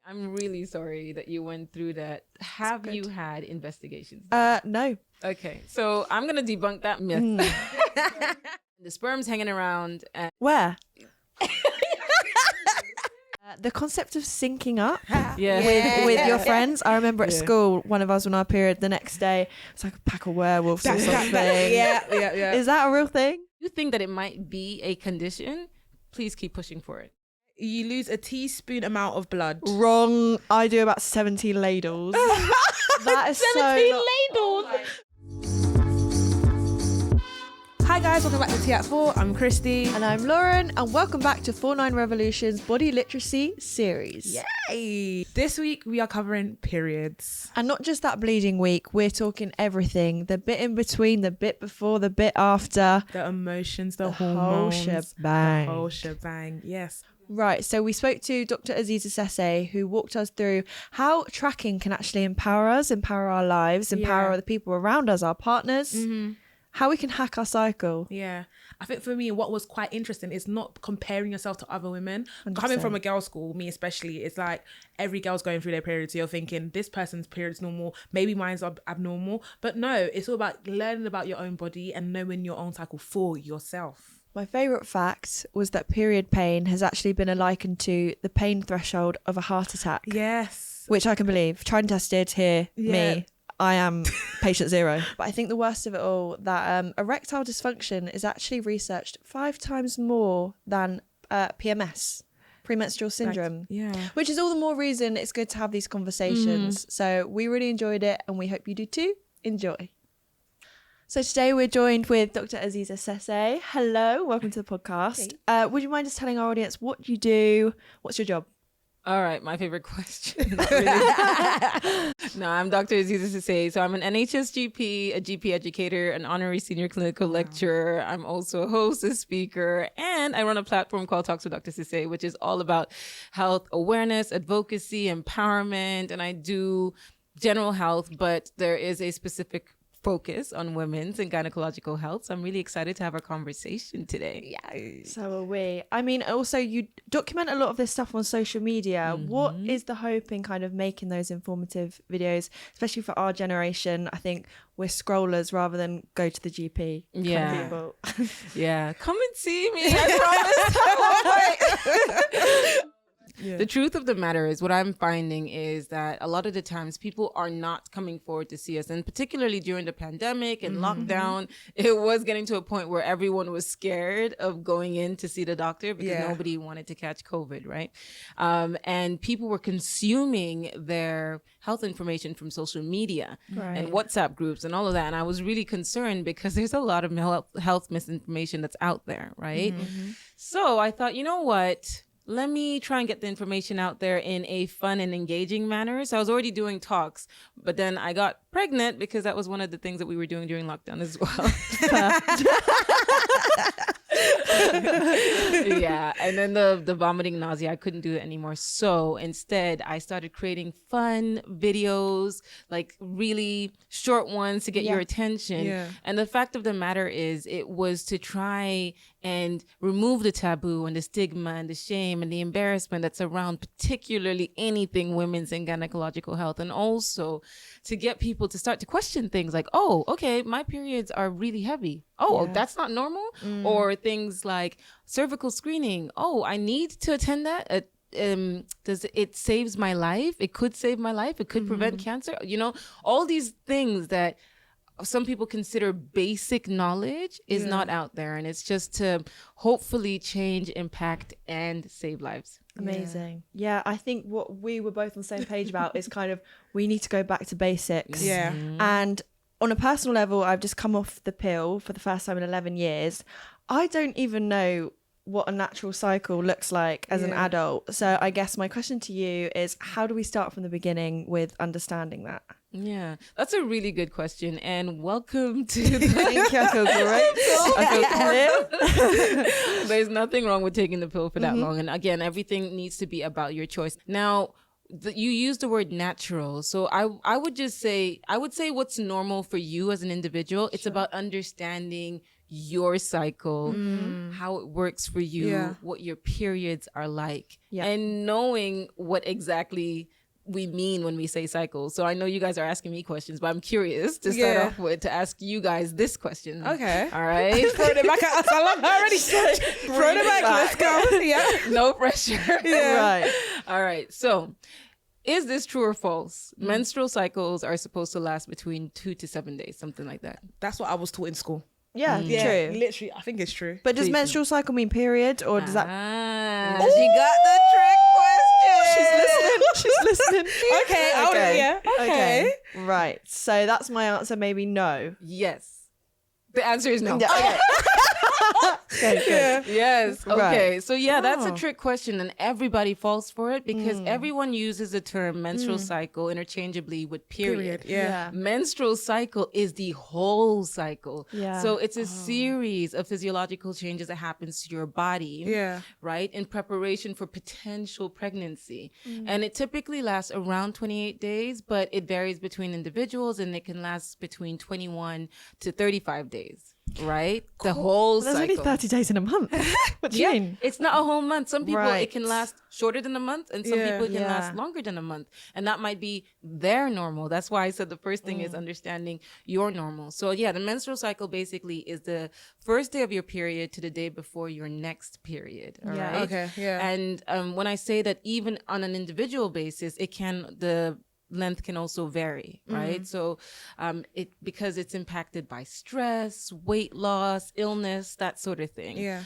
I'm really sorry that you went through that. Have you had investigations? No. Okay, so I'm gonna debunk that myth. The sperm's hanging around. And Where? The concept of syncing up yeah. with your friends. I remember at school, one of us on our period the next day, it's like a pack of werewolves or something. Yeah. Is that a real thing? You think that it might be a condition? Please keep pushing for it. You lose a teaspoon amount of blood. Wrong. I do about 17 ladles. That is 17 so ladles. Hi guys, welcome back to Tea at 4. I'm Christie. And I'm Lauren, and welcome back to 49 Revolution's Body Literacy series. Yay! This week we are covering periods. And not just that bleeding week, we're talking everything. The bit in between, the bit before, the bit after. The emotions, the whole hormones. shebang. The whole shebang, yes. Right, so we spoke to Dr. Aziza Sesay, who walked us through how tracking can actually empower us, empower our lives, empower other people around us, our partners, how we can hack our cycle. Yeah. I think for me, what was quite interesting is not comparing yourself to other women. 100%. Coming from a girls' school, me especially, it's like every girl's going through their period. So you're thinking, this person's period's normal, maybe mine's abnormal. But no, it's all about learning about your own body and knowing your own cycle for yourself. My favourite fact was that period pain has actually been likened to the pain threshold of a heart attack. Yes. Which I can believe. Tried and tested here, me. I am patient zero. But I think the worst of it all, that erectile dysfunction is actually researched 5 times more than PMS, premenstrual syndrome. Which is all the more reason it's good to have these conversations. So we really enjoyed it and we hope you do too. Enjoy. So today we're joined with Dr. Aziza Sesay. Hello, welcome to the podcast. Would you mind just telling our audience what you do? What's your job? All right, my favorite question. Not really. No, I'm Dr. Aziza Sesay. So I'm an NHS GP, a GP educator, an honorary senior clinical lecturer. I'm also a host, a speaker, and I run a platform called Talks with Dr. Sesay, which is all about health awareness, advocacy, empowerment, and I do general health, but there is a specific focus on women's and gynecological health. So I'm really excited to have our conversation today. Yeah. So are we. I mean, also you document a lot of this stuff on social media. What is the hope in kind of making those informative videos, especially for our generation? I think we're scrollers rather than go to the GP. Yeah. People. Yeah. Come and see me. I promise. The truth of the matter is what I'm finding is that a lot of the times people are not coming forward to see us, and particularly during the pandemic and lockdown, it was getting to a point where everyone was scared of going in to see the doctor because nobody wanted to catch COVID, right? And people were consuming their health information from social media and WhatsApp groups and all of that. And I was really concerned because there's a lot of health misinformation that's out there, right? So I thought, you know what? Let me try and get the information out there in a fun and engaging manner. So I was already doing talks, but then I got pregnant because that was one of the things that we were doing during lockdown as well. Yeah. And then the vomiting, nausea, I couldn't do it anymore. So instead I started creating fun videos, like really short ones to get your attention. And the fact of the matter is it was to try and remove the taboo and the stigma and the shame and the embarrassment that's around particularly anything women's and gynecological health. And also to get people to start to question things like, oh, okay, my periods are really heavy. Oh, that's not normal. Or things like cervical screening. Oh, I need to attend that. It saves my life. It could save my life. It could prevent cancer. You know, all these things that some people consider basic knowledge is not out there. And it's just to hopefully change, impact, and save lives. Amazing. Yeah, I think what we were both on the same page about is kind of we need to go back to basics. And on a personal level, I've just come off the pill for the first time in 11 years. I don't even know what a natural cycle looks like as an adult. So I guess my question to you is, how do we start from the beginning with understanding that? Yeah, that's a really good question. And welcome to the... Thank you. I feel great. I feel clear. There's nothing wrong with taking the pill for that long. And again, everything needs to be about your choice. Now, you use the word natural. So I would say what's normal for you as an individual. It's about understanding your cycle, how it works for you, what your periods are like, and knowing what exactly we mean when we say cycles. So I know you guys are asking me questions, but I'm curious to start off with to ask you guys this question. Okay. All right. Throwing it back at us. I love her already. Throwing it back. Let's go. Yeah. No pressure. Yeah. Right. All right. So is this true or false? Menstrual cycles are supposed to last between 2 to 7 days, something like that. That's what I was taught in school. Yeah, true. Literally, I think it's true. But does menstrual cycle mean period, or does that... She got the trick question. She's listening. Okay. Okay. Right. So that's my answer. Maybe no. Yes. The answer is no. Okay. Okay, good. Yes. Okay. Right. So that's a trick question, and everybody falls for it because everyone uses the term menstrual cycle interchangeably with period. Yeah. Menstrual cycle is the whole cycle. Yeah. So it's a series of physiological changes that happens to your body. Yeah. Right, in preparation for potential pregnancy, and it typically lasts around 28 days, but it varies between individuals, and it can last between 21 to 35 days. Right, the whole There's cycle. only 30 days in a month. What do you mean? It's not a whole month. Some people Right. it can last shorter than a month, and some people it can last longer than a month, and that might be their normal. That's why I said the first thing is understanding your normal. So the menstrual cycle basically is the first day of your period to the day before your next period. All right. Okay. Yeah. And when I say that, even on an individual basis, the length can also vary, right? So because it's impacted by stress, weight loss, illness, that sort of thing. Yeah.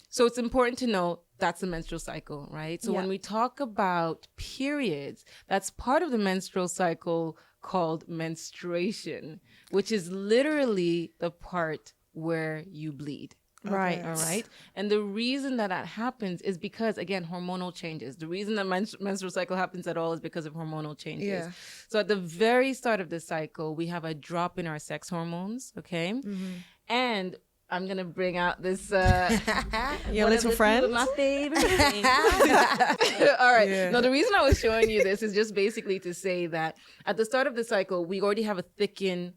So it's important to know that's the menstrual cycle, right? So when we talk about periods, that's part of the menstrual cycle called menstruation, which is literally the part where you bleed. Right. All right. And the reason that happens is because, again, hormonal changes. The reason that menstrual cycle happens at all is because of hormonal changes. Yeah. So at the very start of the cycle, we have a drop in our sex hormones. Okay. And I'm going to bring out this. Your little friend. My favorite thing. All right. Yeah. No, the reason I was showing you this is just basically to say that at the start of the cycle, we already have a thicken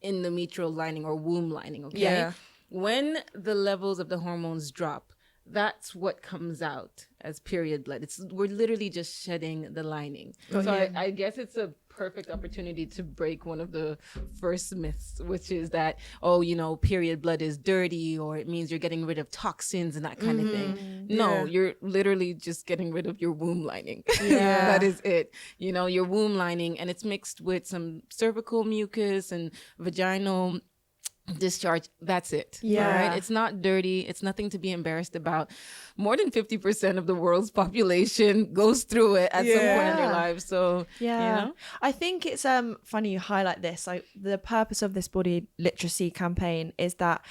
endometrial lining or womb lining. Okay. Yeah. When the levels of the hormones drop, that's what comes out as period blood. We're literally just shedding the lining. I guess it's a perfect opportunity to break one of the first myths, which is that, period blood is dirty, or it means you're getting rid of toxins and that kind of thing. No, you're literally just getting rid of your womb lining. That is it. Your womb lining, and it's mixed with some cervical mucus and vaginal discharge. That's it. Right? It's not dirty. It's nothing to be embarrassed about. More than 50% of the world's population goes through it at some point in their lives. So I think it's funny you highlight this. Like, the purpose of this body literacy campaign is that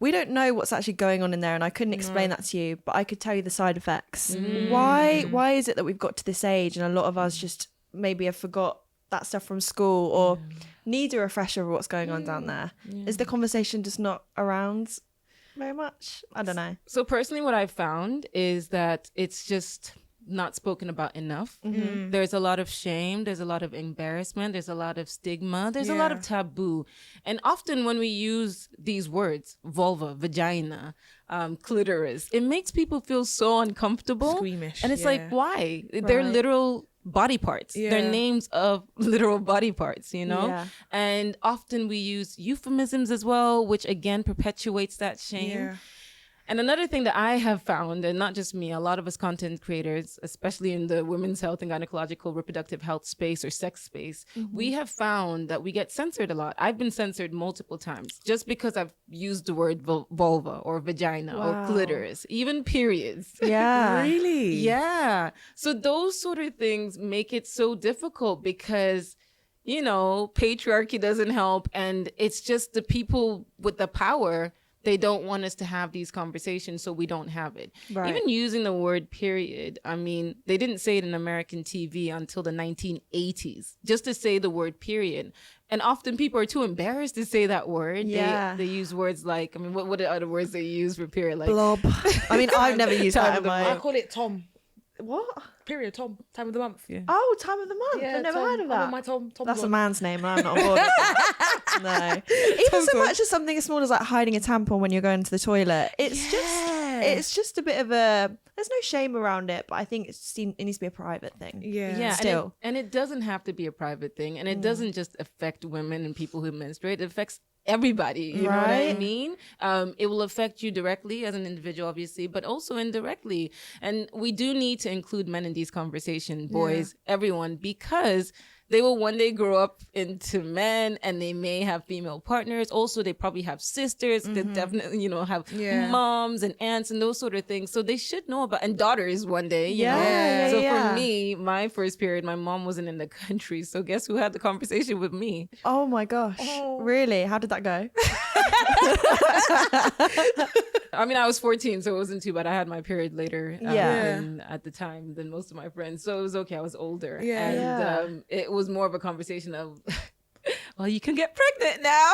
we don't know what's actually going on in there, and I couldn't explain that to you, but I could tell you the side effects. Why is it that we've got to this age and a lot of us just maybe have forgot that stuff from school, or need a refresher of what's going on down there? Is the conversation just not around very much? I don't know. So personally, what I've found is that it's just not spoken about enough. There's a lot of shame, there's a lot of embarrassment, there's a lot of stigma, there's a lot of taboo. And often when we use these words, vulva, vagina, clitoris, it makes people feel so uncomfortable. Squeamish. And it's like, why? They're literal body parts. They're names of literal body parts, and often we use euphemisms as well, which again perpetuates that shame. And another thing that I have found, and not just me, a lot of us content creators, especially in the women's health and gynecological reproductive health space or sex space, we have found that we get censored a lot. I've been censored multiple times just because I've used the word vulva or vagina or clitoris, even periods. Yeah. Really? Yeah. So those sort of things make it so difficult because, patriarchy doesn't help. And it's just the people with the power, they don't want us to have these conversations, so we don't have it. Right. Even using the word period, I mean, they didn't say it in American TV until the 1980s, just to say the word period. And often people are too embarrassed to say that word. Yeah. They use words like, what are other words they use for period? Like blob. I've never used that. I call it Tom. What? Period, Tom. Time of the month. Yeah. Oh, time of the month. Yeah, I've never Tom. heard of that. My Tom. That's a man's name, and I'm not on board with that. No. Even so much as something as small as like hiding a tampon when you're going to the toilet. It's just a bit of a, there's no shame around it, but I think it needs to be a private thing. Yeah. Still. And it doesn't have to be a private thing. And it doesn't just affect women and people who menstruate. It affects everybody. You know what I mean? It will affect you directly as an individual, obviously, but also indirectly. And we do need to include men in these conversations, boys, everyone, because they will one day grow up into men and they may have female partners. Also, they probably have sisters. They definitely, have moms and aunts and those sort of things. So they should know about, and daughters one day, you know. So for me, my first period, my mom wasn't in the country. So guess who had the conversation with me? Oh my gosh. Really? How did that go? I mean, I was 14, so it wasn't too bad. I had my period later at the time than most of my friends. So it was okay. I was older. And it was more of a conversation of, well, you can get pregnant now.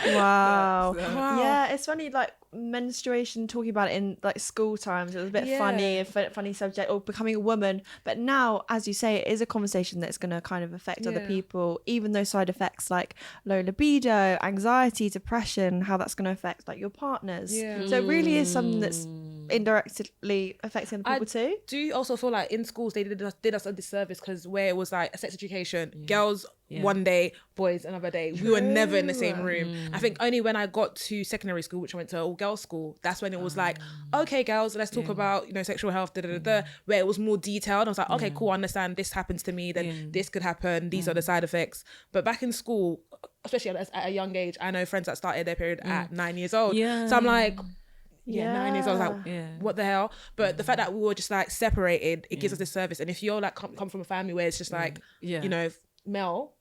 Wow. Yeah, it's funny, like menstruation, talking about it in like school times, it was a bit funny, a funny subject, or becoming a woman. But now, as you say, it is a conversation that's going to kind of affect other people, even those side effects like low libido, anxiety, depression, how that's going to affect like your partners. So it really is something that's indirectly affecting other people too. Do you also feel like in schools they did us a disservice, because where it was like a sex education, girls one day, boys another day. We were never in the same room. I think only when I got to secondary school, which I went to all girls school, that's when it was like, okay, girls, let's talk about sexual health, where it was more detailed. I was like, okay, cool, I understand this happens to me, then this could happen, these are the side effects. But back in school, especially at a young age, I know friends that started their period at 9 years old. So I'm like, 9 years old, I was like, what the hell? But the fact that we were just like separated, it gives us this service. And if you're like come from a family where it's just like, male,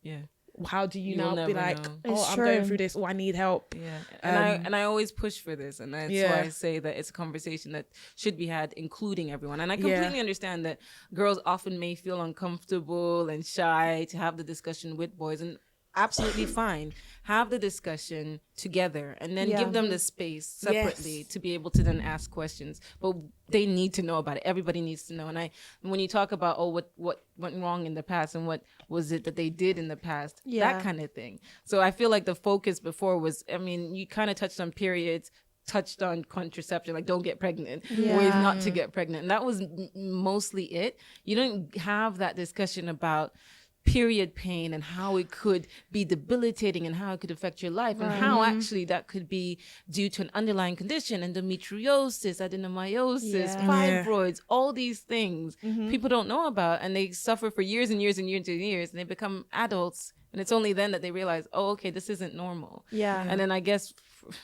how do you now be like, I'm going through this, or I need help? And I always push for this, and that's why I say that it's a conversation that should be had, including everyone. And I completely understand that girls often may feel uncomfortable and shy to have the discussion with boys, and absolutely fine. Have the discussion together and then give them the space separately to be able to then ask questions. But they need to know about it. Everybody needs to know. And when you talk about, what went wrong in the past and what was it that they did in the past, that kind of thing. So I feel like the focus before was, I mean, you kind of touched on periods, touched on contraception, like don't get pregnant, ways not to get pregnant. And that was mostly it. You don't have that discussion about period pain and how it could be debilitating and how it could affect your life and how actually that could be due to an underlying condition, endometriosis, adenomyosis, fibroids, all these things people don't know about, and they suffer for years and years and years and years, and they become adults, and it's only then that they realize, oh, okay, this isn't normal. And then I guess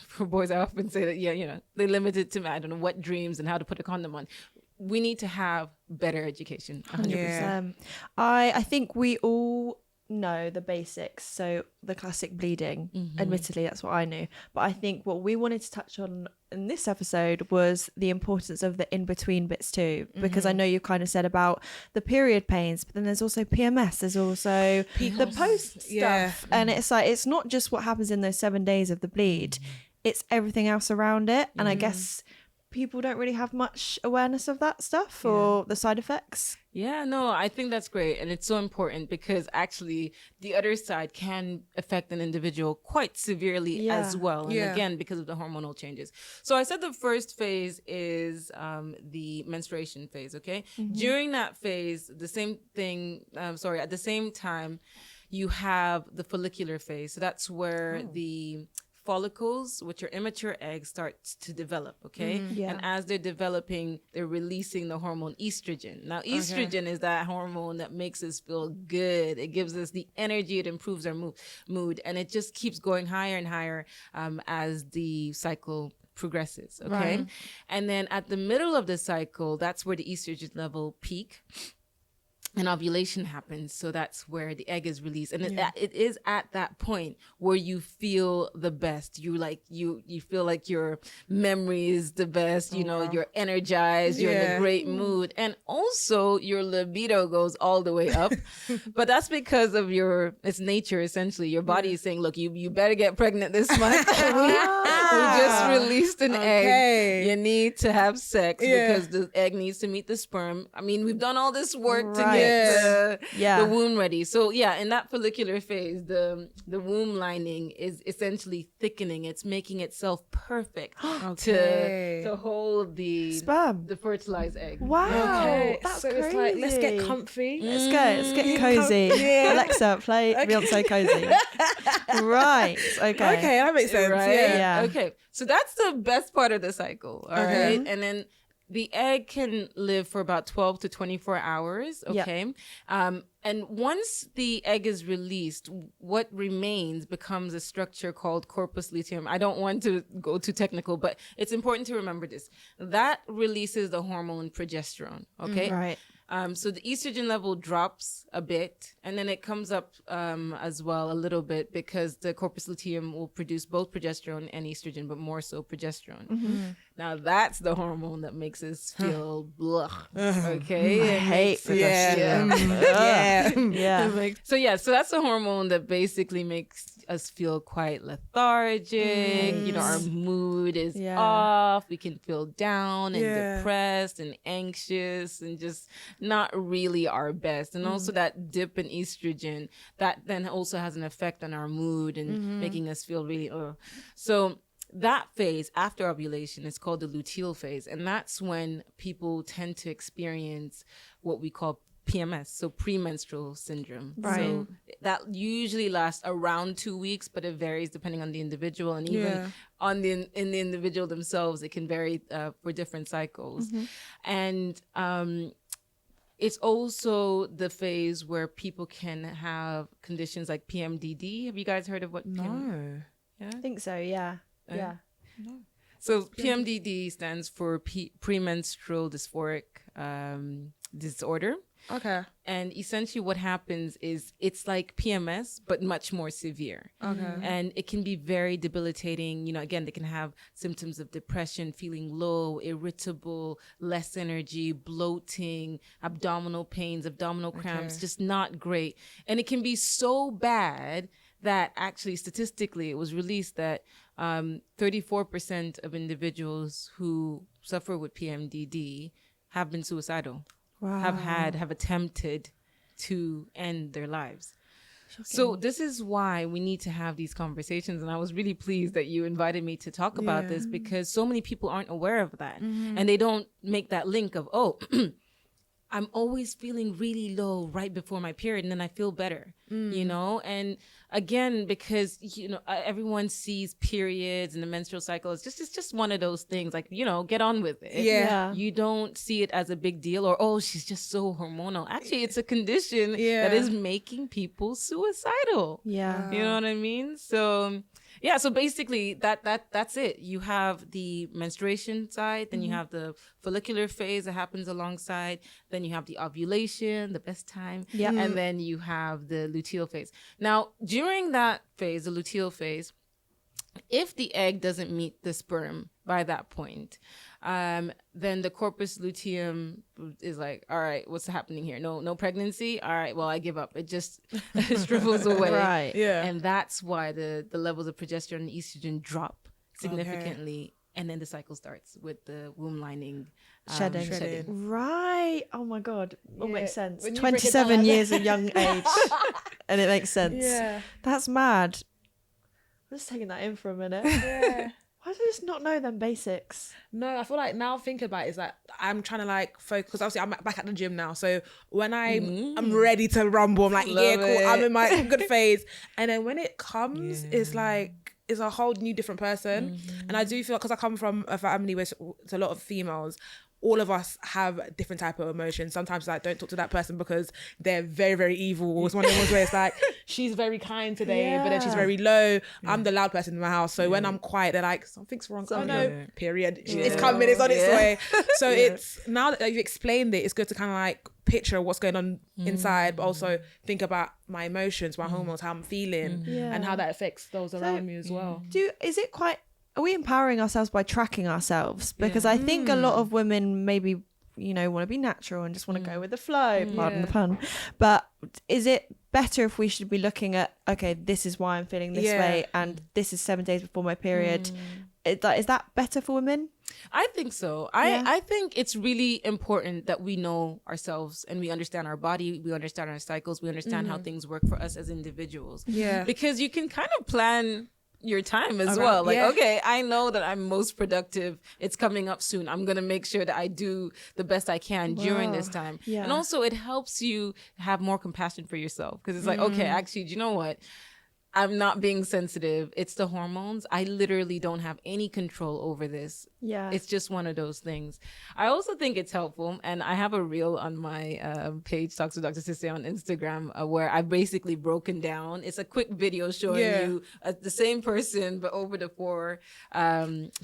for boys, I often say that they limit it to, I don't know, wet dreams and how to put a condom on. We need to have better education. 100%. I think we all know the basics. So the classic bleeding, admittedly, that's what I knew. But I think what we wanted to touch on in this episode was the importance of the in-between bits too. Because I know you kind of said about the period pains, but then there's also PMS. There's also the post stuff. And it's like, it's not just what happens in those 7 days of the bleed. It's everything else around it. And I guess people don't really have much awareness of that stuff or the side effects. No, I think that's great. And it's so important because actually the other side can affect an individual quite severely as well. And again, because of the hormonal changes. So I said the first phase is the menstruation phase, okay? During that phase, at the same time, you have the follicular phase. So that's where the follicles, which are immature eggs, start to develop, okay? And as they're developing, they're releasing the hormone estrogen. Now, estrogen is that hormone that makes us feel good. It gives us the energy. It improves our mood. And it just keeps going higher and higher as the cycle progresses, okay? And then at the middle of the cycle, that's where the estrogen level peak. And ovulation happens, so that's where the egg is released, and it is at that point where you feel the best. You feel like your memory is the best. You're energized. You're in a great mood, and also your libido goes all the way up. But that's because of it's nature. Essentially, your body is saying, "Look, you better get pregnant this month. We just released an egg. You need to have sex because the egg needs to meet the sperm. I mean, we've done all this work to get the womb ready. So yeah, in that follicular phase, the womb lining is essentially thickening. It's making itself perfect to hold the sperm, the fertilized egg. Wow, that's so crazy. it's like, let's get comfy. Let's get cozy. Alexa, play Beyonce Cozy. Right. Okay, that makes sense. Right? Yeah. Okay. So that's the best part of the cycle. All right. And then the egg can live for about 12 to 24 hours. Okay. And once the egg is released, what remains becomes a structure called corpus luteum. I don't want to go too technical, but it's important to remember this. That releases the hormone progesterone. Okay. Right. So the estrogen level drops a bit, and then it comes up as well a little bit because the corpus luteum will produce both progesterone and estrogen, but more so progesterone. Now that's the hormone that makes us feel blah. Okay, I hate progesterone. So that's the hormone that basically makes us feel quite lethargic. You know, our mood is off. We can feel down and depressed and anxious and just not really our best. And also that dip in estrogen that then also has an effect on our mood and making us feel really so that phase after ovulation is called the luteal phase, and that's when people tend to experience what we call PMS, so premenstrual syndrome. Right. So that usually lasts around 2 weeks, but it varies depending on the individual, and even on in the individual themselves, it can vary for different cycles. And it's also the phase where people can have conditions like PMDD. Have you guys heard of what? No. Yeah, I think so. Yeah. Yeah. No. So PMDD stands for premenstrual dysphoric disorder. Okay. And essentially what happens is it's like PMS, but much more severe. Okay. And it can be very debilitating. You know, again, they can have symptoms of depression, feeling low, irritable, less energy, bloating, abdominal pains, abdominal cramps, just not great. And it can be so bad that actually statistically it was released that 34% of individuals who suffer with PMDD have been suicidal. Wow. have attempted to end their lives. Shocking. So this is why we need to have these conversations, and I was really pleased that you invited me to talk about this, because so many people aren't aware of that, and they don't make that link of, I'm always feeling really low right before my period, and then I feel better, you know? And again, because, you know, everyone sees periods and the menstrual cycle. It's just one of those things, like, you know, get on with it. Yeah. You don't see it as a big deal or, oh, she's just so hormonal. Actually, it's a condition that is making people suicidal. Yeah. You know what I mean? So... yeah, so basically that's it. You have the menstruation side, then you have the follicular phase that happens alongside, then you have the ovulation, the best time, and then you have the luteal phase. Now, during that phase, the luteal phase, if the egg doesn't meet the sperm by that point, then the corpus luteum is like, all right, what's happening here? No pregnancy? All right, well, I give up. It just shrivels away. Right. Yeah. And that's why the levels of progesterone and estrogen drop significantly. And then the cycle starts with the womb lining shedding. Right. Oh my God. All makes sense. When you 27 years of young age. And it makes sense. Yeah. That's mad. I'm just taking that in for a minute. Yeah. Why do I just not know them basics? No, I feel like now thinking about it, is like I'm trying to like focus, because obviously I'm back at the gym now. So when I'm ready to rumble, I'm like, cool, I'm in my good phase. And then when it comes, it's like, it's a whole new different person. And I do feel, because I come from a family where it's a lot of females, all of us have a different type of emotions. Sometimes like, don't talk to that person because they're very, very evil. It's one of the ones where it's like, she's very kind today, but then she's very low. I'm the loud person in my house. So when I'm quiet, they're like, something's wrong. Oh no, period. It's coming, it's on its way. So it's, now that you've explained it, it's good to kind of like picture what's going on inside, but also think about my emotions, my hormones, how I'm feeling, and how that affects those around me as well. Are we empowering ourselves by tracking ourselves? Because I think a lot of women maybe, you know, want to be natural and just want to go with the flow, pardon the pun. But is it better if we should be looking at, okay, this is why I'm feeling this way, and this is 7 days before my period? Is that better for women? I think so. I think it's really important that we know ourselves and we understand our body, we understand our cycles, we understand how things work for us as individuals. Yeah. Because you can kind of plan your time as well. Like, okay, I know that I'm most productive. It's coming up soon. I'm going to make sure that I do the best I can during this time. Yeah. And also it helps you have more compassion for yourself because it's like, okay, actually, do you know what? I'm not being sensitive. It's the hormones. I literally don't have any control over this. Yeah. It's just one of those things. I also think it's helpful. And I have a reel on my page, Talks with Dr. Sesay on Instagram, where I've basically broken down. It's a quick video showing you the same person, but over the 4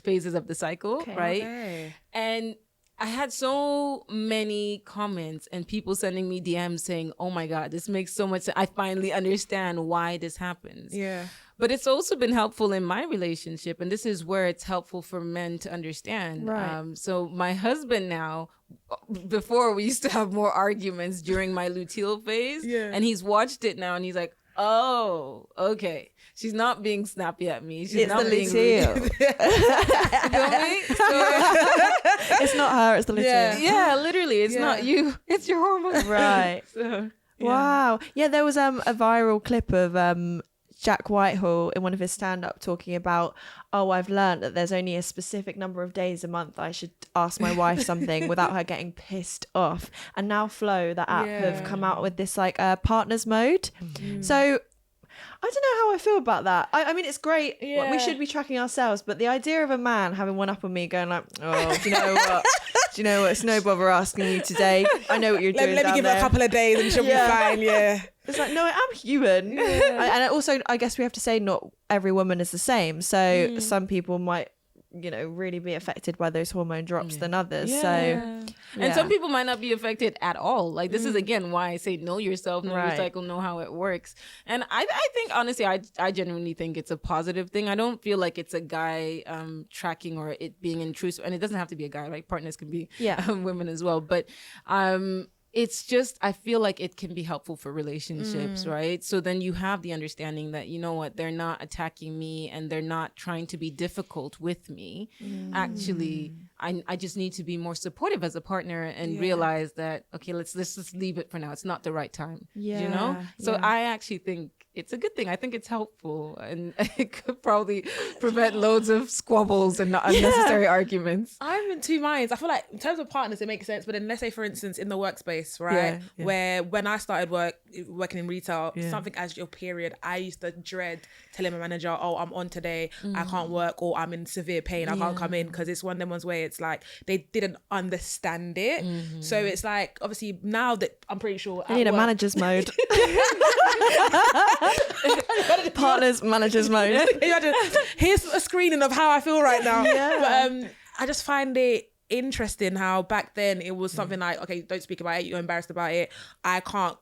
phases of the cycle, right? Okay. And I had so many comments and people sending me DMs saying, oh my God, this makes so much sense. I finally understand why this happens. Yeah. But it's also been helpful in my relationship. And this is where it's helpful for men to understand. Right. So my husband now, before we used to have more arguments during my luteal phase. Yeah. And he's watched it now and he's like, oh, okay. She's not being snappy at me. She's not being rude. You feel me? It's not her, it's the luteal. Yeah, literally. It's not you. It's your hormones. Right. So, wow. Yeah, there was a viral clip of Jack Whitehall in one of his stand-up talking about, oh, I've learned that there's only a specific number of days a month I should ask my wife something without her getting pissed off. And now Flow, the app, have come out with this like partners mode. So I don't know how I feel about that. I mean, it's great. Yeah. We should be tracking ourselves, but the idea of a man having one up on me going like, oh, do you know what? Do you know what? It's no bother asking you today. I know what you're doing. Let me give her a couple of days and she'll be fine. Yeah. It's like, no, I'm human. Yeah. And also, I guess we have to say not every woman is the same. So some people might, you know, really be affected by those hormone drops than others. So and some people might not be affected at all. Like this is again why I say know yourself, know your cycle, know how it works. And I think honestly I genuinely think it's a positive thing. I don't feel like it's a guy tracking or it being intrusive, and it doesn't have to be a guy, like partners can be women as well, but it's just, I feel like it can be helpful for relationships, right? So then you have the understanding that, you know what, they're not attacking me and they're not trying to be difficult with me. Actually, I just need to be more supportive as a partner and realize that, okay, let's just leave it for now. It's not the right time, you know? So I actually think it's a good thing. I think it's helpful and it could probably prevent loads of squabbles and unnecessary arguments. I'm in two minds. I feel like in terms of partners, it makes sense. But then let's say, for instance, in the workspace, right? Where when I started working in retail, something as your period, I used to dread telling my manager, oh, I'm on today, I can't work, or I'm in severe pain, I can't come in, because it's one of them ones where it's like they didn't understand it. So it's like, obviously now that I'm pretty sure you need a manager's mode. Partners managers mode. Here's a screening of how I feel right now. But I just find it interesting how back then it was something like, okay, don't speak about it, you're embarrassed about it, I can't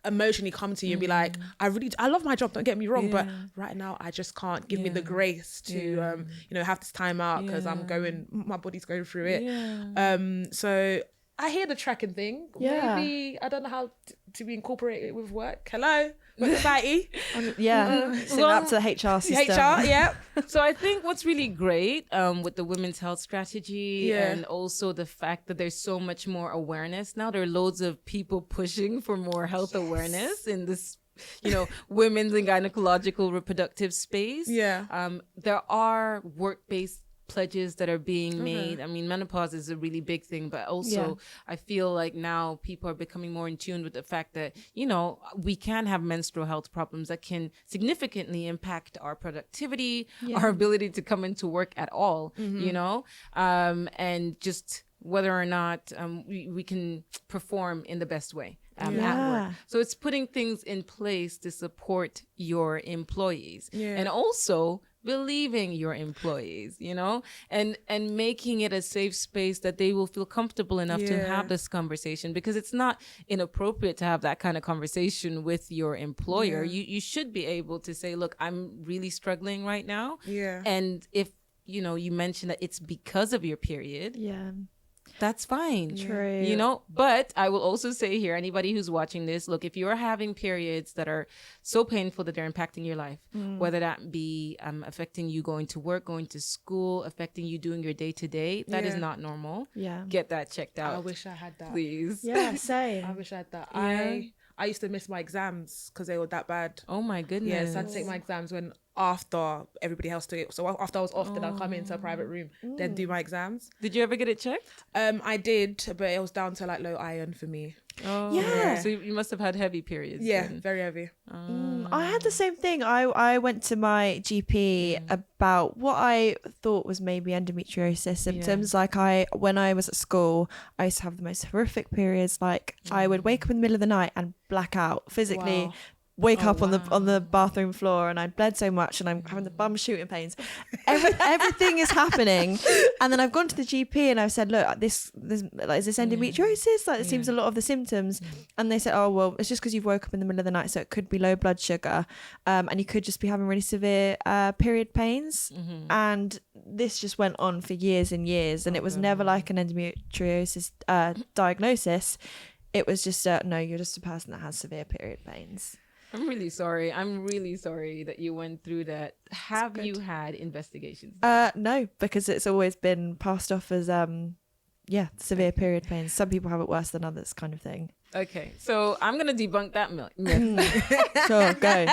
emotionally come to you and be like, I love my job, don't get me wrong, but right now I just can't. Give me the grace to you know, have this time out because my body's going through it. So I hear the tracking thing. Maybe I don't know how to be incorporated with work. Hello, society. Send that to the HR system. So I think what's really great with the women's health strategy and also the fact that there's so much more awareness now. There are loads of people pushing for more health awareness in this, you know, women's and gynecological reproductive space. There are work-based pledges that are being made. I mean, menopause is a really big thing, but also I feel like now people are becoming more in tune with the fact that, you know, we can have menstrual health problems that can significantly impact our productivity, our ability to come into work at all, you know, and just whether or not we can perform in the best way at work. So it's putting things in place to support your employees and also believing your employees, you know, and making it a safe space that they will feel comfortable enough to have this conversation, because it's not inappropriate to have that kind of conversation with your employer. You should be able to say, look, I'm really struggling right now. And if, you know, you mention that it's because of your period, that's fine. True. You know, but I will also say here, anybody who's watching this, look, if you're having periods that are so painful that they're impacting your life, whether that be affecting you going to work, going to school, affecting you doing your day to day, that is not normal. Yeah. Get that checked out. I wish I had that. Please. Yeah, same. I wish I had that. Yeah. I used to miss my exams because they were that bad. Oh my goodness. Yeah, so I had to take my exams when after everybody else took it. So after I was off, then I'd come into a private room, then do my exams. Did you ever get it checked? I did, but it was down to like low iron for me. Oh, Yeah. So you must have had heavy periods. Yeah, then. very heavy. I had the same thing. I went to my GP about what I thought was maybe endometriosis symptoms. Like when I was at school, I used to have the most horrific periods. Like I would wake up in the middle of the night and black out physically. Wow. Wake up on the bathroom floor, and I bled so much, and I'm having the bum shooting pains. Everything is happening, and then I've gone to the GP and I've said, look, this like, is this endometriosis? Like it seems a lot of the symptoms, and they said, oh well, it's just because you've woke up in the middle of the night, so it could be low blood sugar, and you could just be having really severe period pains, and this just went on for years and years, and it was never like an endometriosis diagnosis. It was just no, you're just a person that has severe period pains. I'm really sorry that you went through that. Have you had investigations? No, because it's always been passed off as severe period pains. Some people have it worse than others, kind of thing. Okay, so I'm gonna debunk that myth. Sure, go.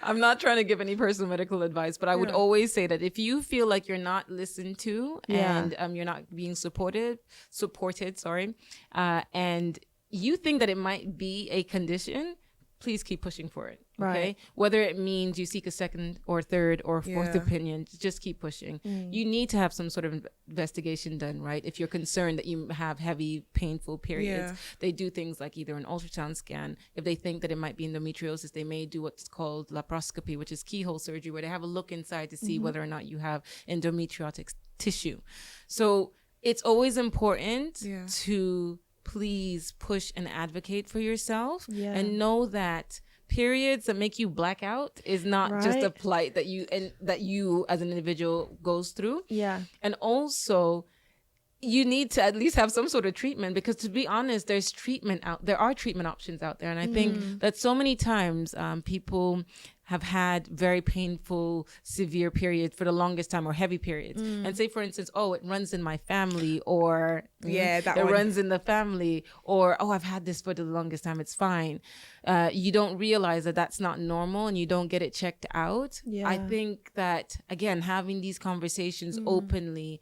I'm not trying to give any personal medical advice, but I would always say that if you feel like you're not listened to and you're not being supported, and you think that it might be a condition, please keep pushing for it. Okay. Right. Whether it means you seek a second or third or fourth opinion, just keep pushing. You need to have some sort of investigation done, right? If you're concerned that you have heavy, painful periods, they do things like either an ultrasound scan. If they think that it might be endometriosis, they may do what's called laparoscopy, which is keyhole surgery, where they have a look inside to see whether or not you have endometriotic tissue. So it's always important to please push and advocate for yourself and know that periods that make you black out is not just a plight that you as an individual goes through. Yeah. And also you need to at least have some sort of treatment, because to be honest, there are treatment options out there. And I think that so many times people have had very painful, severe periods for the longest time, or heavy periods. And say, for instance, it runs in my family, or it runs in the family, or, I've had this for the longest time, it's fine. You don't realize that that's not normal, and you don't get it checked out. Yeah. I think that, again, having these conversations openly,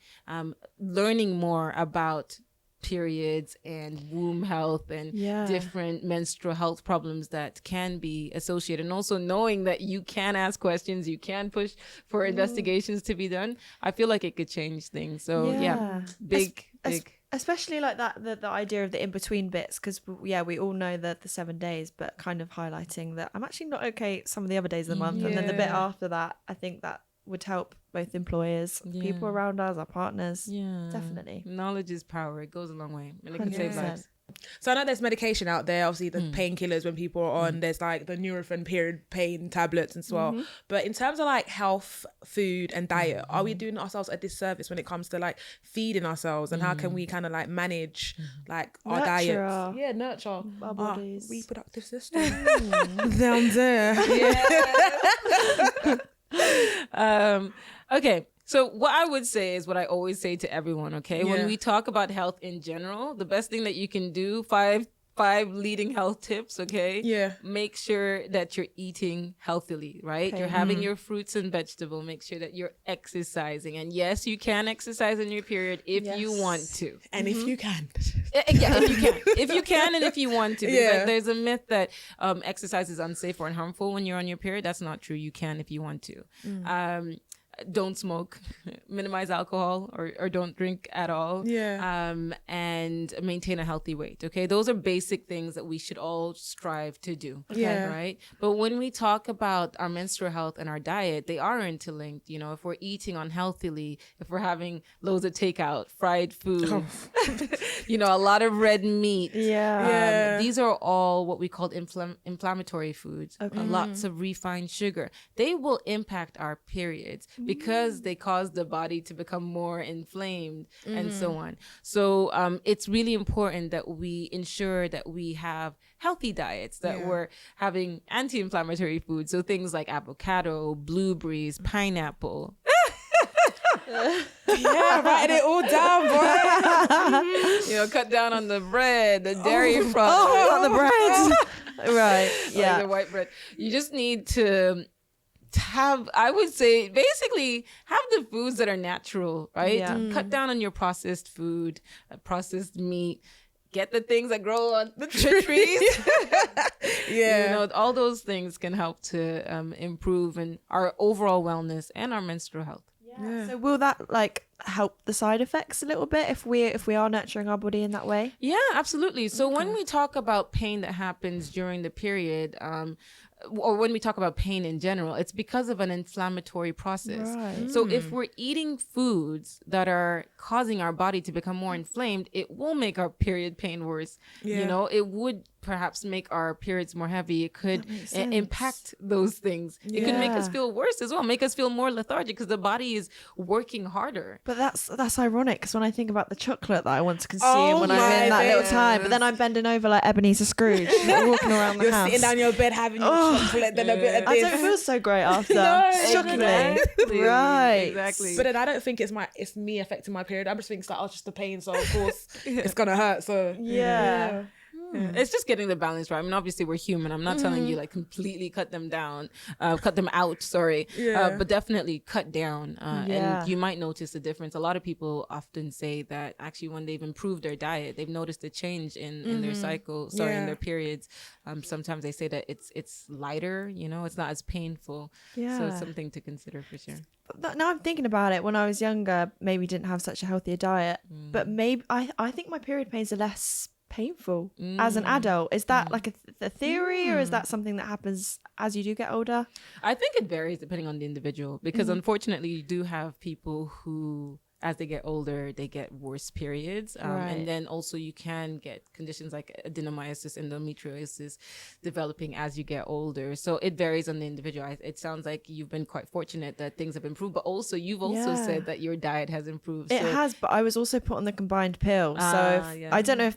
learning more about periods and womb health and different menstrual health problems that can be associated, and also knowing that you can ask questions, you can push for investigations to be done, I feel like it could change things. So big especially like that the idea of the in-between bits, because we all know that the 7 days, but kind of highlighting that I'm actually not okay some of the other days of the month, and then the bit after that, I think that would help both employers, people around us, our partners. Definitely. Knowledge is power. It goes a long way, and it can save lives. So I know there's medication out there, obviously the painkillers when people are on, there's like the Nurofen period pain tablets as well. But in terms of like health, food and diet, are we doing ourselves a disservice when it comes to like feeding ourselves, and how can we kind of like manage like our diet? Nurture our bodies, reproductive system. Down there. Okay, so what I would say is what I always say to everyone, okay? When we talk about health in general, the best thing that you can do, five leading health tips, okay? Yeah. Make sure that you're eating healthily, right? Okay. You're having your fruits and vegetables. Make sure that you're exercising. And yes, you can exercise in your period if you want to. And if you can. Yeah, if you can. If you can and if you want to. Because like, there's a myth that exercise is unsafe or harmful when you're on your period. That's not true. You can if you want to. Don't smoke, minimize alcohol, or don't drink at all. And maintain a healthy weight. Okay, those are basic things that we should all strive to do. Right. But when we talk about our menstrual health and our diet, they are interlinked. You know, if we're eating unhealthily, if we're having loads of takeout, fried food, you know, a lot of red meat. These are all what we call inflammatory foods. Lots of refined sugar. They will impact our periods. because they cause the body to become more inflamed and so on. So it's really important that we ensure that we have healthy diets, that we're having anti-inflammatory foods. So things like avocado, blueberries, pineapple. Writing it all down, boy. Cut down on the bread, the dairy from on the bread. Right. Yeah. Like the white bread. You just need to have, I would say, basically have the foods that are natural, right? Yeah. Cut down on your processed food, processed meat. Get the things that grow on the trees. All those things can help to improve in our overall wellness and our menstrual health. Yeah. So will that help the side effects a little bit if we are nurturing our body in that way? Yeah, absolutely. So when we talk about pain that happens during the period, or when we talk about pain in general, it's because of an inflammatory process. Right. So if we're eating foods that are causing our body to become more inflamed, it will make our period pain worse. It would perhaps make our periods more heavy. It could impact those things. It could make us feel worse as well, make us feel more lethargic because the body is working harder. But that's ironic, because when I think about the chocolate that I want to consume when I'm in that little time, but then I'm bending over like Ebenezer Scrooge, walking around the house. You're sitting down your bed having your chocolate, then a bit of this. I don't feel so great after. Shockingly. Exactly. Right. Exactly. But then I don't think it's me affecting my period. I just think it's just the pain, so of course it's gonna hurt. So yeah. It's just getting the balance right. I mean, obviously we're human. I'm not telling you completely cut them out. Sorry, but definitely cut down. And you might notice a difference. A lot of people often say that actually when they've improved their diet, they've noticed a change in their cycle. In their periods. Sometimes they say that it's lighter. It's not as painful. Yeah. So it's something to consider for sure. But now I'm thinking about it. When I was younger, maybe didn't have such a healthier diet, but maybe I think my period pains are less painful as an adult. Is that a theory, or is that something that happens as you do get older? I think it varies depending on the individual, because unfortunately you do have people who, as they get older, they get worse periods. And then also you can get conditions like adenomyosis, endometriosis developing as you get older. So it varies on the individual. It sounds like you've been quite fortunate that things have improved, but also you've also said that your diet has improved. It has, but I was also put on the combined pill. So I don't know if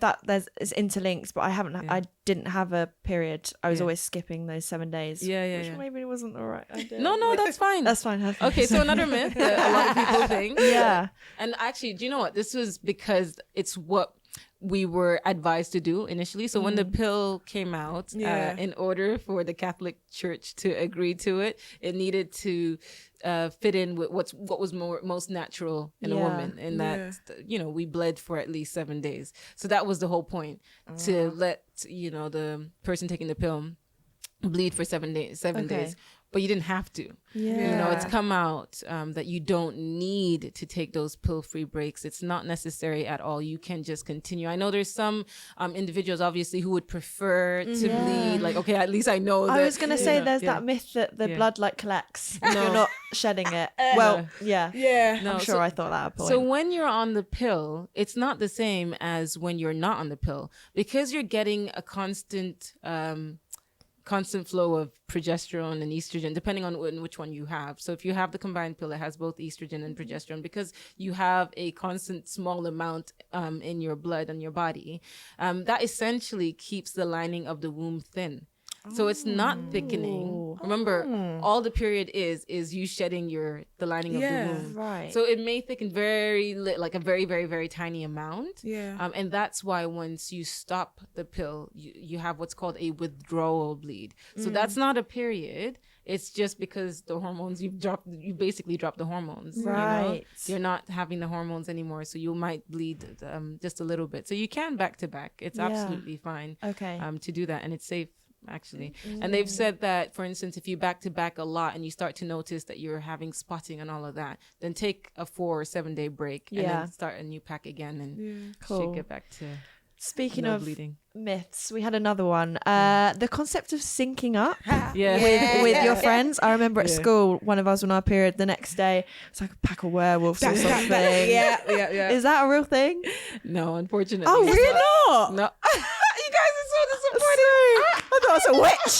is interlinked, but I didn't have a period. I was always skipping those 7 days. Which maybe wasn't the right idea. No, that's fine. That's fine. Okay, so another myth that a lot of people think. Yeah. And actually, do you know what? This was because it's what we were advised to do initially. So when the pill came out, in order for the Catholic Church to agree to it, it needed to fit in with what was most natural in a woman, and that we bled for at least 7 days. So that was the whole point, to let the person taking the pill bleed for 7 days. But you didn't have to. It's come out that you don't need to take those pill-free breaks. It's not necessary at all. You can just continue. I know there's some individuals, obviously, who would prefer to bleed. Like, okay, at least I know that. I was going to say there's that myth that the blood collects. No. You're not shedding it. Well, yeah. No, I'm sure I thought that at a point. So when you're on the pill, it's not the same as when you're not on the pill, because you're getting a constant flow of progesterone and estrogen, depending on which one you have. So if you have the combined pill, it has both estrogen and progesterone, because you have a constant small amount in your blood and your body. That essentially keeps the lining of the womb thin. So it's not thickening. Remember, all the period is you shedding the lining of the womb. Right. So it may thicken a very, very, very tiny amount. Yeah. And that's why once you stop the pill, you have what's called a withdrawal bleed. So that's not a period. It's just because the hormones you basically dropped the hormones. Right. You're not having the hormones anymore, so you might bleed just a little bit. So you can back to back. It's absolutely fine. Okay. To do that, and it's safe, actually. And they've said that, for instance, if you back to back a lot and you start to notice that you're having spotting and all of that, then take a 4 or 7 day break and then start a new pack again, and should get back to Speaking of bleeding. Myths, we had another one. The concept of syncing up Yeah. with your friends. I remember at school, one of us on our period, the next day, it's like a pack of werewolves or something. Yeah. Is that a real thing? No, unfortunately. Oh, really not? No. You guys are so disappointed. I thought it was a witch.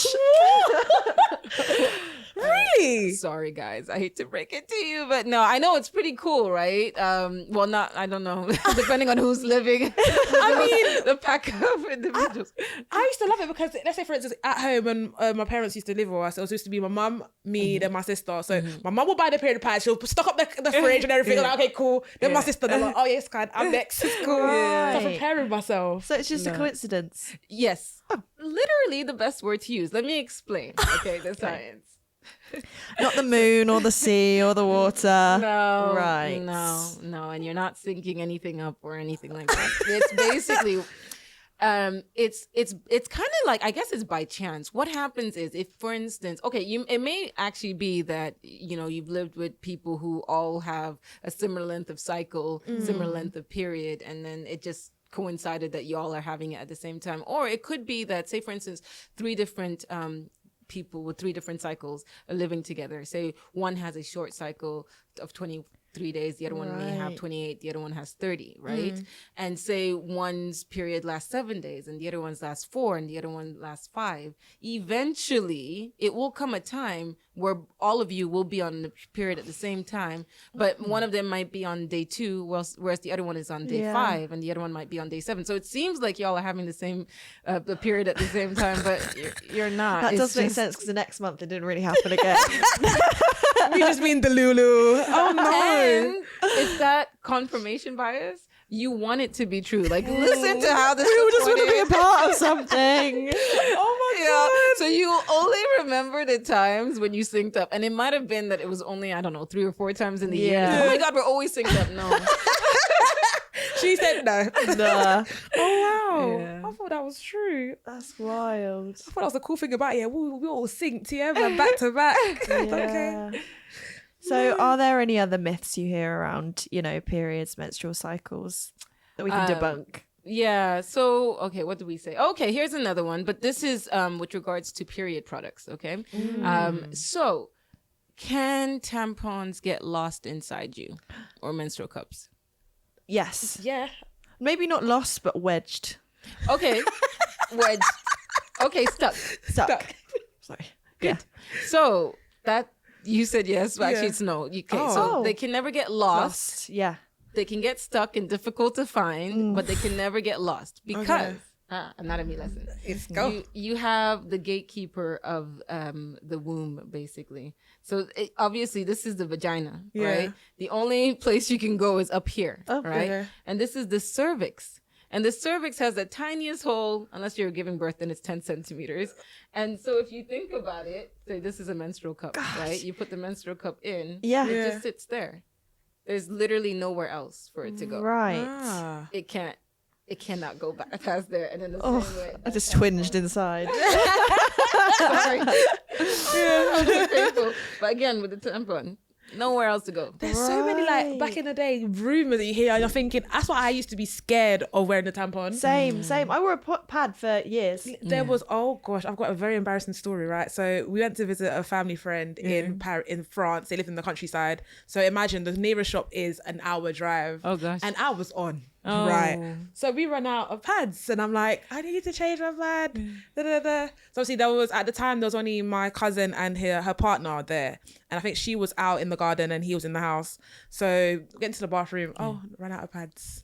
Really? Really? Sorry, guys. I hate to break it to you, but no, I know it's pretty cool, right? Well, not, I don't know, depending on who's living. The pack of individuals. I used to love it because, let's say, for instance, at home when my parents used to live with us, it was used to be my mum, me, then my sister. So my mum would buy the period pads. She'll stock up the fridge and everything. Like, okay, cool. Then my sister, they're like, oh, yes, God, I'm next. It's cool. Right. So I'm preparing myself. So it's just a coincidence. Yes. Literally the best word to use. Let me explain. Okay, the science. Not the moon or the sea or the water. No. Right. No. And you're not syncing anything up or anything like that. It's basically it's kind of like, I guess it's by chance. What happens is, if, for instance, okay, it may actually be that, you know, you've lived with people who all have a similar length of cycle, similar length of period, and then it just coincided that y'all are having it at the same time. Or it could be that, say, for instance, 3 different people with 3 different cycles are living together. Say one has a short cycle of 23 days, the other one may have 28, the other one has 30, right? And say one's period lasts 7 days and the other one's lasts 4 and the other one lasts 5. Eventually, it will come a time where all of you will be on the period at the same time, but one of them might be on day 2, whereas the other one is on day 5, and the other one might be on day 7. So it seems like y'all are having the same the period at the same time, but you're not. That does make sense, because the next month it didn't really happen again. We just mean the Lulu. Oh no. And it's that confirmation bias. You want it to be true. Like, listen to how this. We just want to be a part of something. Oh my God. So you only remember the times when you synced up, and it might have been that it was only, I don't know, 3 or 4 times in the year. Oh my God, we're always synced up. No. She said no. Nah. Oh wow. Yeah. I thought that was true. That's wild. I thought that was the cool thing about it. Yeah, we all synced, yeah, man, back to back. Okay. So are there any other myths you hear around, you know, periods, menstrual cycles that we can debunk? Yeah. So, okay, what do we say? Okay, here's another one, but this is with regards to period products, okay? So, can tampons get lost inside you, or menstrual cups? Yes. Yeah. Maybe not lost, but wedged. Okay. Wedged. Okay, stuck. Sorry. Good. So, that, you said yes, but actually it's no. Okay, so they can never get lost. Yeah. They can get stuck and difficult to find, but they can never get lost because anatomy lesson. Let's go. You have the gatekeeper of the womb, basically. So obviously this is the vagina, right? The only place you can go is up here, right? And this is the cervix. And the cervix has the tiniest hole, unless you're giving birth, then it's 10 centimeters. And so if you think about it, say this is a menstrual cup, right? You put the menstrual cup in, it just sits there. There's literally nowhere else for it to go. Right. It cannot go back past there. And then the same way. I just twinged inside. Sorry. I'm painful. But again, with the tampon, nowhere else to go. There's so many, like, back in the day, rumors that you hear and you're thinking, that's why I used to be scared of wearing the tampon. Same. I wore a pad for years. There was, oh gosh, I've got a very embarrassing story, right? So we went to visit a family friend in France. They live in the countryside. So imagine the nearest shop is an hour drive. Oh gosh. And I was on. Right. So we run out of pads and I'm like, I need to change my pad. So obviously at the time there was only my cousin and her partner there. And I think she was out in the garden and he was in the house. So getting to the bathroom, ran out of pads.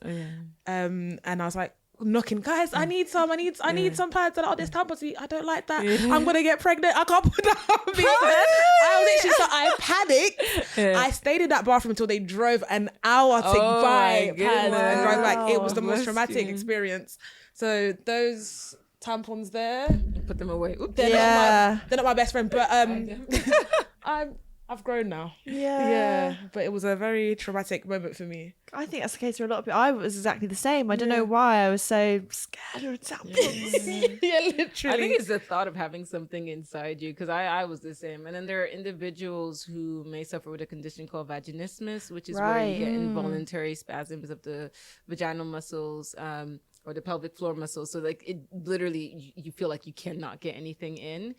And I was like, knocking, guys, I need some pads. And this tampons, I don't like that. I'm gonna get pregnant. I can't put that on me. I panicked. I stayed in that bathroom until they drove an hour to buy pads and drive back. It was the most traumatic experience. So those tampons there, Put them away. Oops. they're not my best friend, but I've grown now. Yeah. But it was a very traumatic moment for me. I think that's the case for a lot of people. I was exactly the same. I don't know why I was so scared of tampons. Yeah, literally. I think it's the thought of having something inside you, because I was the same. And then there are individuals who may suffer with a condition called vaginismus, which is where you get involuntary spasms of the vaginal muscles, or the pelvic floor muscles. So like it literally, you feel like you cannot get anything in.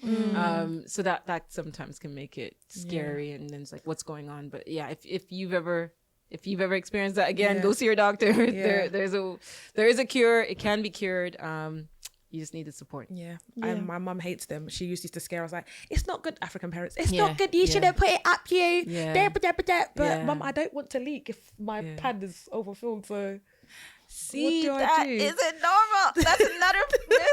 So that sometimes can make it scary, and then it's like, what's going on? But yeah, if you've ever experienced that, again, go see your doctor. There is a cure. It can be cured. You just need the support. Yeah. Yeah. My mum hates them. She used to scare us like, it's not good, African parents. It's Yeah. not good. You shouldn't put it up you. Yeah. But mum, I don't want to leak if my pad is overfilled. So See, what do that I do? isn't normal. That's another myth.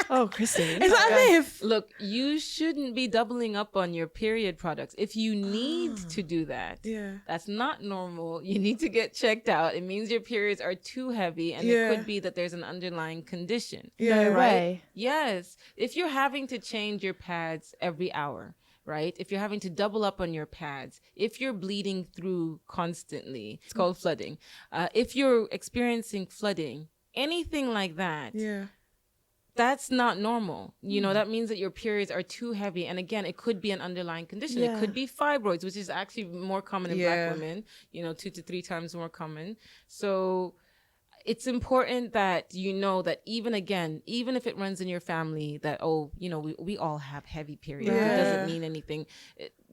Oh, Christy. Is that a myth? Look, you shouldn't be doubling up on your period products. If you need to do that, that's not normal. You need to get checked out. It means your periods are too heavy, and it could be that there's an underlying condition. No way. Yes. If you're having to change your pads every hour, right? If you're having to double up on your pads, if you're bleeding through constantly, it's called flooding. If you're experiencing flooding, anything like that, that's not normal. You know, that means that your periods are too heavy. And again, it could be an underlying condition. It could be fibroids, which is actually more common in Black women, 2 to 3 times more common. So it's important that you know that even if it runs in your family, that, we all have heavy periods. It doesn't mean anything.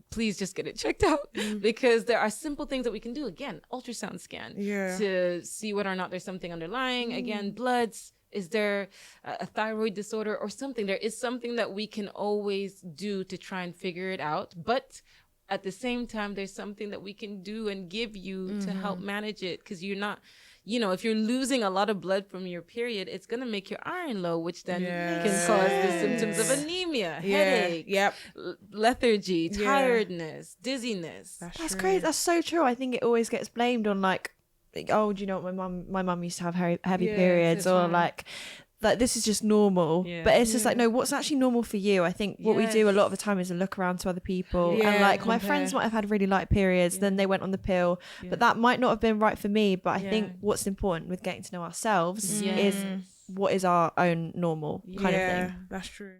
Please just get it checked out because there are simple things that we can do. Again, ultrasound scan to see whether or not there's something underlying. Again, bloods. Is there a thyroid disorder or something? There is something that we can always do to try and figure it out. But at the same time, there's something that we can do and give you to help manage it, because you're not... if you're losing a lot of blood from your period, it's going to make your iron low, which then can cause the symptoms of anemia, headache, lethargy, tiredness, dizziness. That's great. That's so true. I think it always gets blamed on like, oh, do you know what, my mum used to have heavy periods, or like this is just normal. But it's just like, no, what's actually normal for you? I think what we do a lot of the time is look around to other people and like my friends might have had really light periods, then they went on the pill, but that might not have been right for me. But I think what's important with getting to know ourselves is what is our own normal kind of thing. That's true.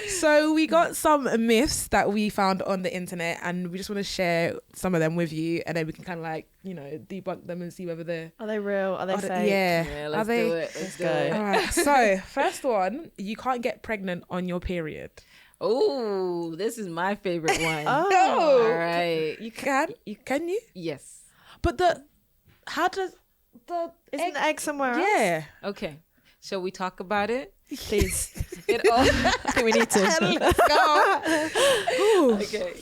So we got some myths that we found on the internet, and we just want to share some of them with you, and then we can kind of like, debunk them and see whether are they real? Are they fake? Yeah, let's do it. Let's go. All right. So first one, you can't get pregnant on your period. Oh, this is my favorite one. Oh, all right. You can? Can you? Yes. But how does the Isn't the egg somewhere else? Yeah. Okay. Shall we talk about it? Please. I think we need to. Let's go. Okay.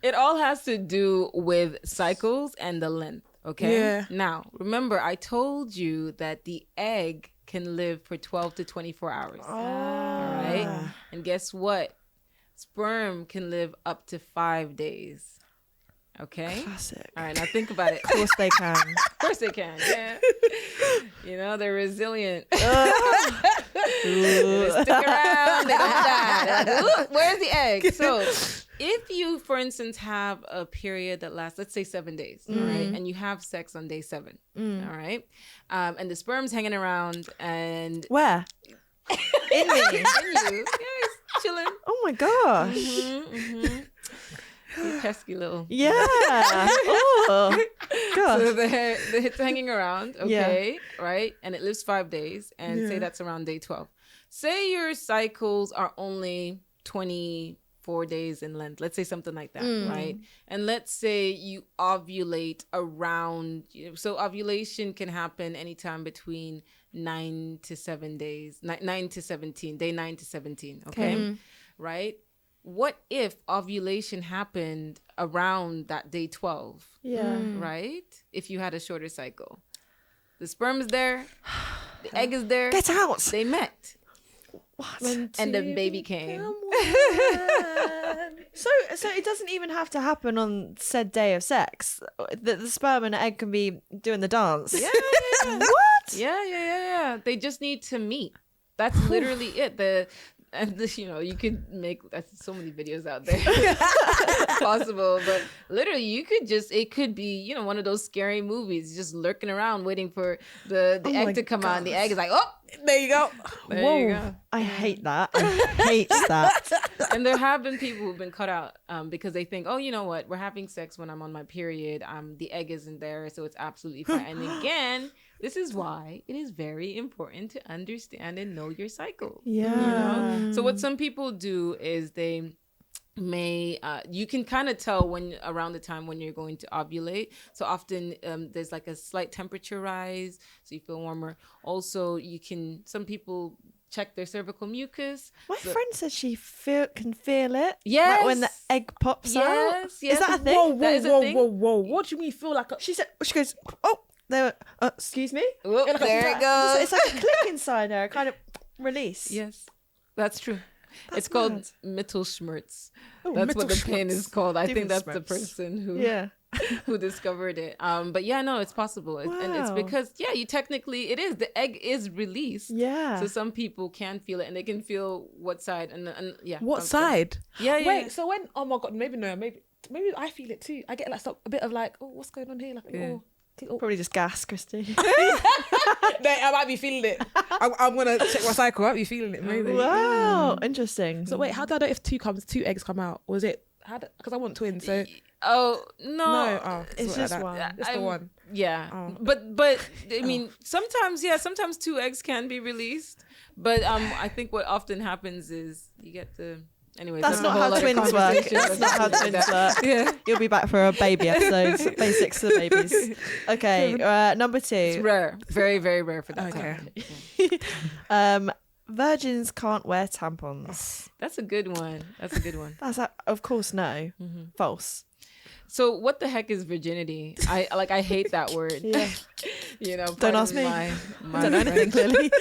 It all has to do with cycles and the length. Okay. Yeah. Now, remember, I told you that the egg can live for 12 to 24 hours. Oh. All right. And guess what? Sperm can live up to 5 days. Okay. Classic. All right. Now think about it. Of course they can. Of course they can. Yeah. They're resilient. They stick around. They don't die. They're like, "Ooh, where's the egg?" So if you, for instance, have a period that lasts, let's say 7 days, all right, and you have sex on day 7, all right, and the sperm's hanging around and... Where? In me. In you. Yes, chilling. Oh my gosh. You pesky little... Yeah. Oh, gosh. So it's hanging around, okay, right? And it lives 5 days, and say that's around day 12. Say your cycles are only 24 days in length. Let's say something like that, right? And let's say you ovulate around... So ovulation can happen anytime between 9 to 7 days, 9 to 17, day 9 to 17, okay? Right? What if ovulation happened around that day 12? Yeah. Right? If you had a shorter cycle. The sperm is there. The egg is there. Get out. They met. What? And the baby came. So it doesn't even have to happen on said day of sex. The sperm and egg can be doing the dance. Yeah. What? Yeah. They just need to meet. That's literally it. And this, you could make so many videos out there possible, but literally it could be, one of those scary movies, just lurking around waiting for the egg to come out, and the egg is like, oh, there you go. There you go. I hate that. I hate that. And there have been people who've been cut out because they think, oh, you know what? We're having sex when I'm on my period. The egg isn't there, so it's absolutely fine. And again, this is why it is very important to understand and know your cycle. Yeah. So what some people do is they may you can kind of tell when around the time when you're going to ovulate. So often there's like a slight temperature rise, so you feel warmer. Also, some people check their cervical mucus. My friend said she can feel it. Yes. Like when the egg pops out. Yes. Is that a thing? Whoa. What do you mean feel like She goes, oh, there. Excuse me? Whoop, there it goes. It's like a click inside her, a kind of release. Yes, that's true. It's mad. called Mittelschmerz. Oh, That's what the pain is called. I think that's the Mittelschmerz. person who Yeah. who discovered it. But yeah, no, it's possible. And it's Wow. because, you technically, it is. The egg is released. Yeah. So some people can feel it and they can feel what side. And yeah. what side? Yeah. Wait, so when, oh my God, maybe I feel it too. I get like a bit of like, oh, what's going on here? Like, oh. Probably just gas, Christie. I might be feeling it. I'm gonna check my cycle. I might be feeling it. Maybe. Wow, interesting. So wait, how do I know if two eggs come out? Was it because I want twins? So Oh, no. it's just one. It's the one. Yeah. Oh. But I mean, sometimes 2 eggs can be released. But I think what often happens is you get the... Anyways, That's not a whole how other twins work. conversation. That's not how twins work. Yeah. You'll be back for a baby episode. Basics for babies. Okay, number 2. It's rare. Very, very rare for that to Okay. happen. Virgins can't wear tampons. That's a good one. That's of course no. False. So what the heck is virginity? I hate that word. Yeah. Don't ask me. My Don't know anything clearly.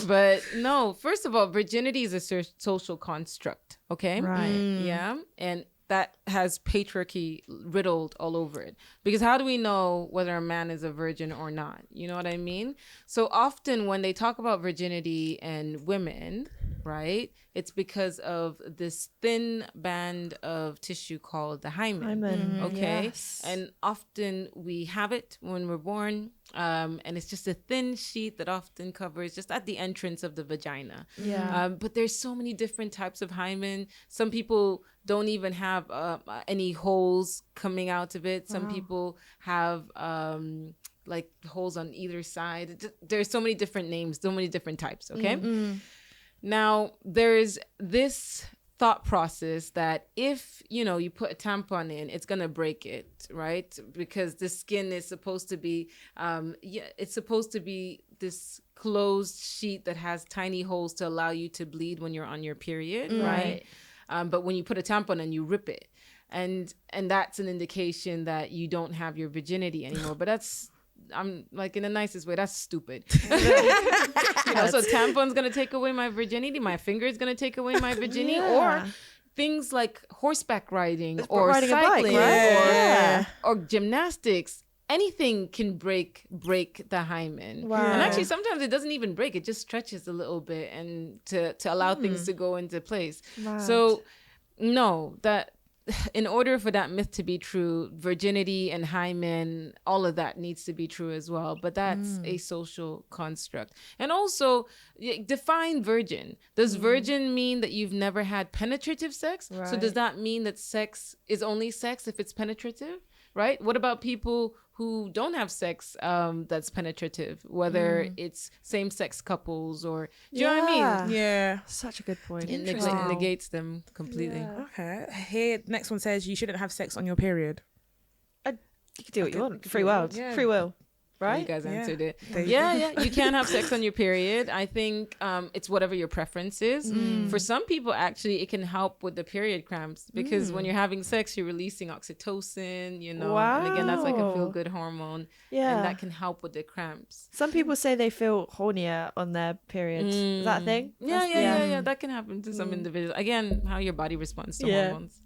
But no, first of all, virginity is a social construct. Okay. Right. Yeah. And that has patriarchy riddled all over it. Because how do we know whether a man is a virgin or not? You know what I mean? So often when they talk about virginity and women, right, it's because of this thin band of tissue called the hymen. Okay. Yes. And often we have it when we're born. And it's just a thin sheet that often covers just at the entrance of the vagina. Yeah. But there's so many different types of hymen. Some people don't even have any holes coming out of it. Some people have like holes on either side. There's so many different names, so many different types. Okay. Now there's this thought process that if you put a tampon in, it's gonna break it, right? Because the skin is supposed to be it's supposed to be this closed sheet that has tiny holes to allow you to bleed when you're on your period, right? But when you put a tampon in, you rip it, and that's an indication that you don't have your virginity anymore. But I'm like, in the nicest way, that's stupid. So tampon's gonna take away my virginity, my finger is gonna take away my virginity, or things like horseback riding or riding cycling, a bike, right? or gymnastics. Anything can break the hymen. Wow. And actually sometimes it doesn't even break, it just stretches a little bit and to allow things to go into place. Mad. So no, that in order for that myth to be true, virginity and hymen, all of that needs to be true as well. But that's a social construct. And also, define virgin. Does virgin mean that you've never had penetrative sex? Right. So does that mean that sex is only sex if it's penetrative? Right? What about people who don't have sex that's penetrative, whether it's same-sex couples or... Do you know what I mean? Yeah. Such a good point. It negates them completely. Yeah. Okay. Here, next one says you shouldn't have sex on your period. You can do what you want. Free world. Yeah. Free will. You Right? guys answered it. There you Yeah. You can have sex on your period. I think it's whatever your preference is. For some people, actually, it can help with the period cramps because when you're having sex, you're releasing oxytocin, Wow. And again, that's like a feel-good hormone. Yeah. And that can help with the cramps. Some people say they feel hornier on their periods. Is that a thing? Yeah. That can happen to some individuals. Again, how your body responds to Yeah. hormones.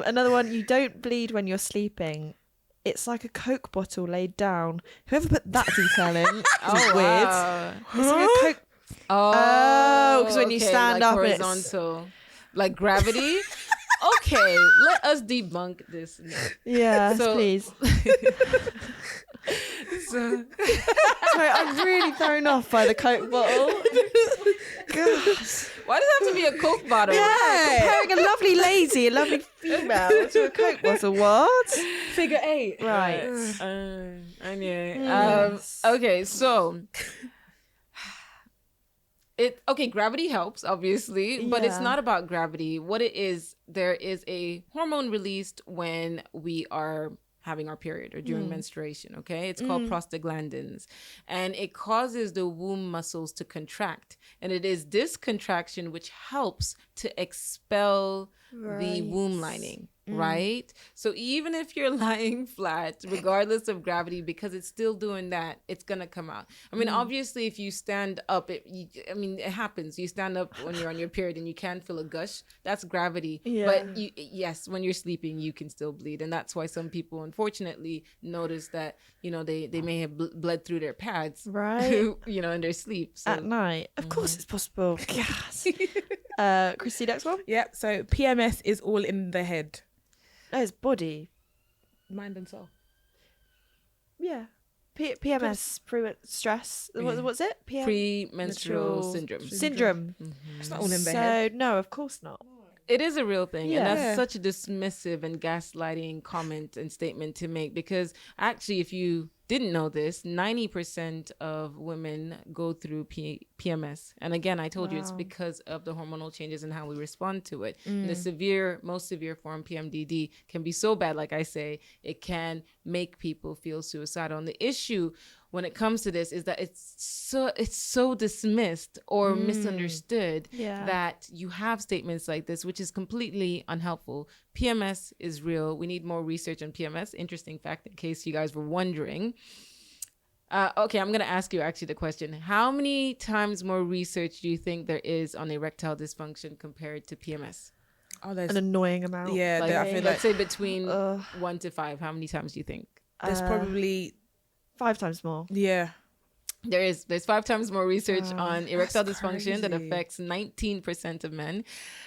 Another one, you don't bleed when you're sleeping. It's like a Coke bottle laid down. Whoever put that detail in is weird. Wow. It's like a Coke. Oh, 'cause when you stand like up, it's- horizontal, like gravity. Okay, let us debunk this. Yeah, So- please. So, Sorry, I'm really thrown off by the Coke bottle. Gosh. why does it have to be a Coke bottle? Yeah, comparing a lovely lady, a lovely female to a Coke bottle. What? Figure 8. Right. Okay, so Gravity helps, obviously, but it's not about gravity. What it is, there is a hormone released when we are having our period or during menstruation, okay? It's called prostaglandins, and it causes the womb muscles to contract, and it is this contraction which helps to expel the womb lining. Right? So even if you're lying flat, regardless of gravity, because it's still doing that, it's going to come out. I mean, obviously, if you stand up, it happens. You stand up when you're on your period and you can feel a gush. That's gravity. Yeah. But yes, when you're sleeping, you can still bleed. And that's why some people, unfortunately, notice that, they may have bled through their pads, right? In their sleep. So. At night. Of course it's possible. Yes. Christie, next one? Yeah, so PMS is all in the head. Oh, it's body. Mind and soul. Yeah. PMS, stress. What's it? Premenstrual syndrome. Mm-hmm. It's not all in the head. So, no, of course not. It is a real thing. Yeah. And that's such a dismissive and gaslighting comment and statement to make, because actually, if you didn't know this, 90% of women go through PMS. And again, I told you it's because of the hormonal changes and how we respond to it. The most severe form, PMDD, can be so bad, like I say, it can make people feel suicidal. And the issue when it comes to this is that it's so dismissed or misunderstood that you have statements like this, which is completely unhelpful. PMS is real. We need more research on PMS. Interesting fact, in case you guys were wondering. Okay, I'm going to ask you actually the question. How many times more research do you think there is on erectile dysfunction compared to PMS? Oh, there's an annoying amount. Yeah, I feel let's say between 1 to 5. How many times do you think? There's probably 5 times more. Yeah. There's 5 times more research on erectile dysfunction that affects 19% of men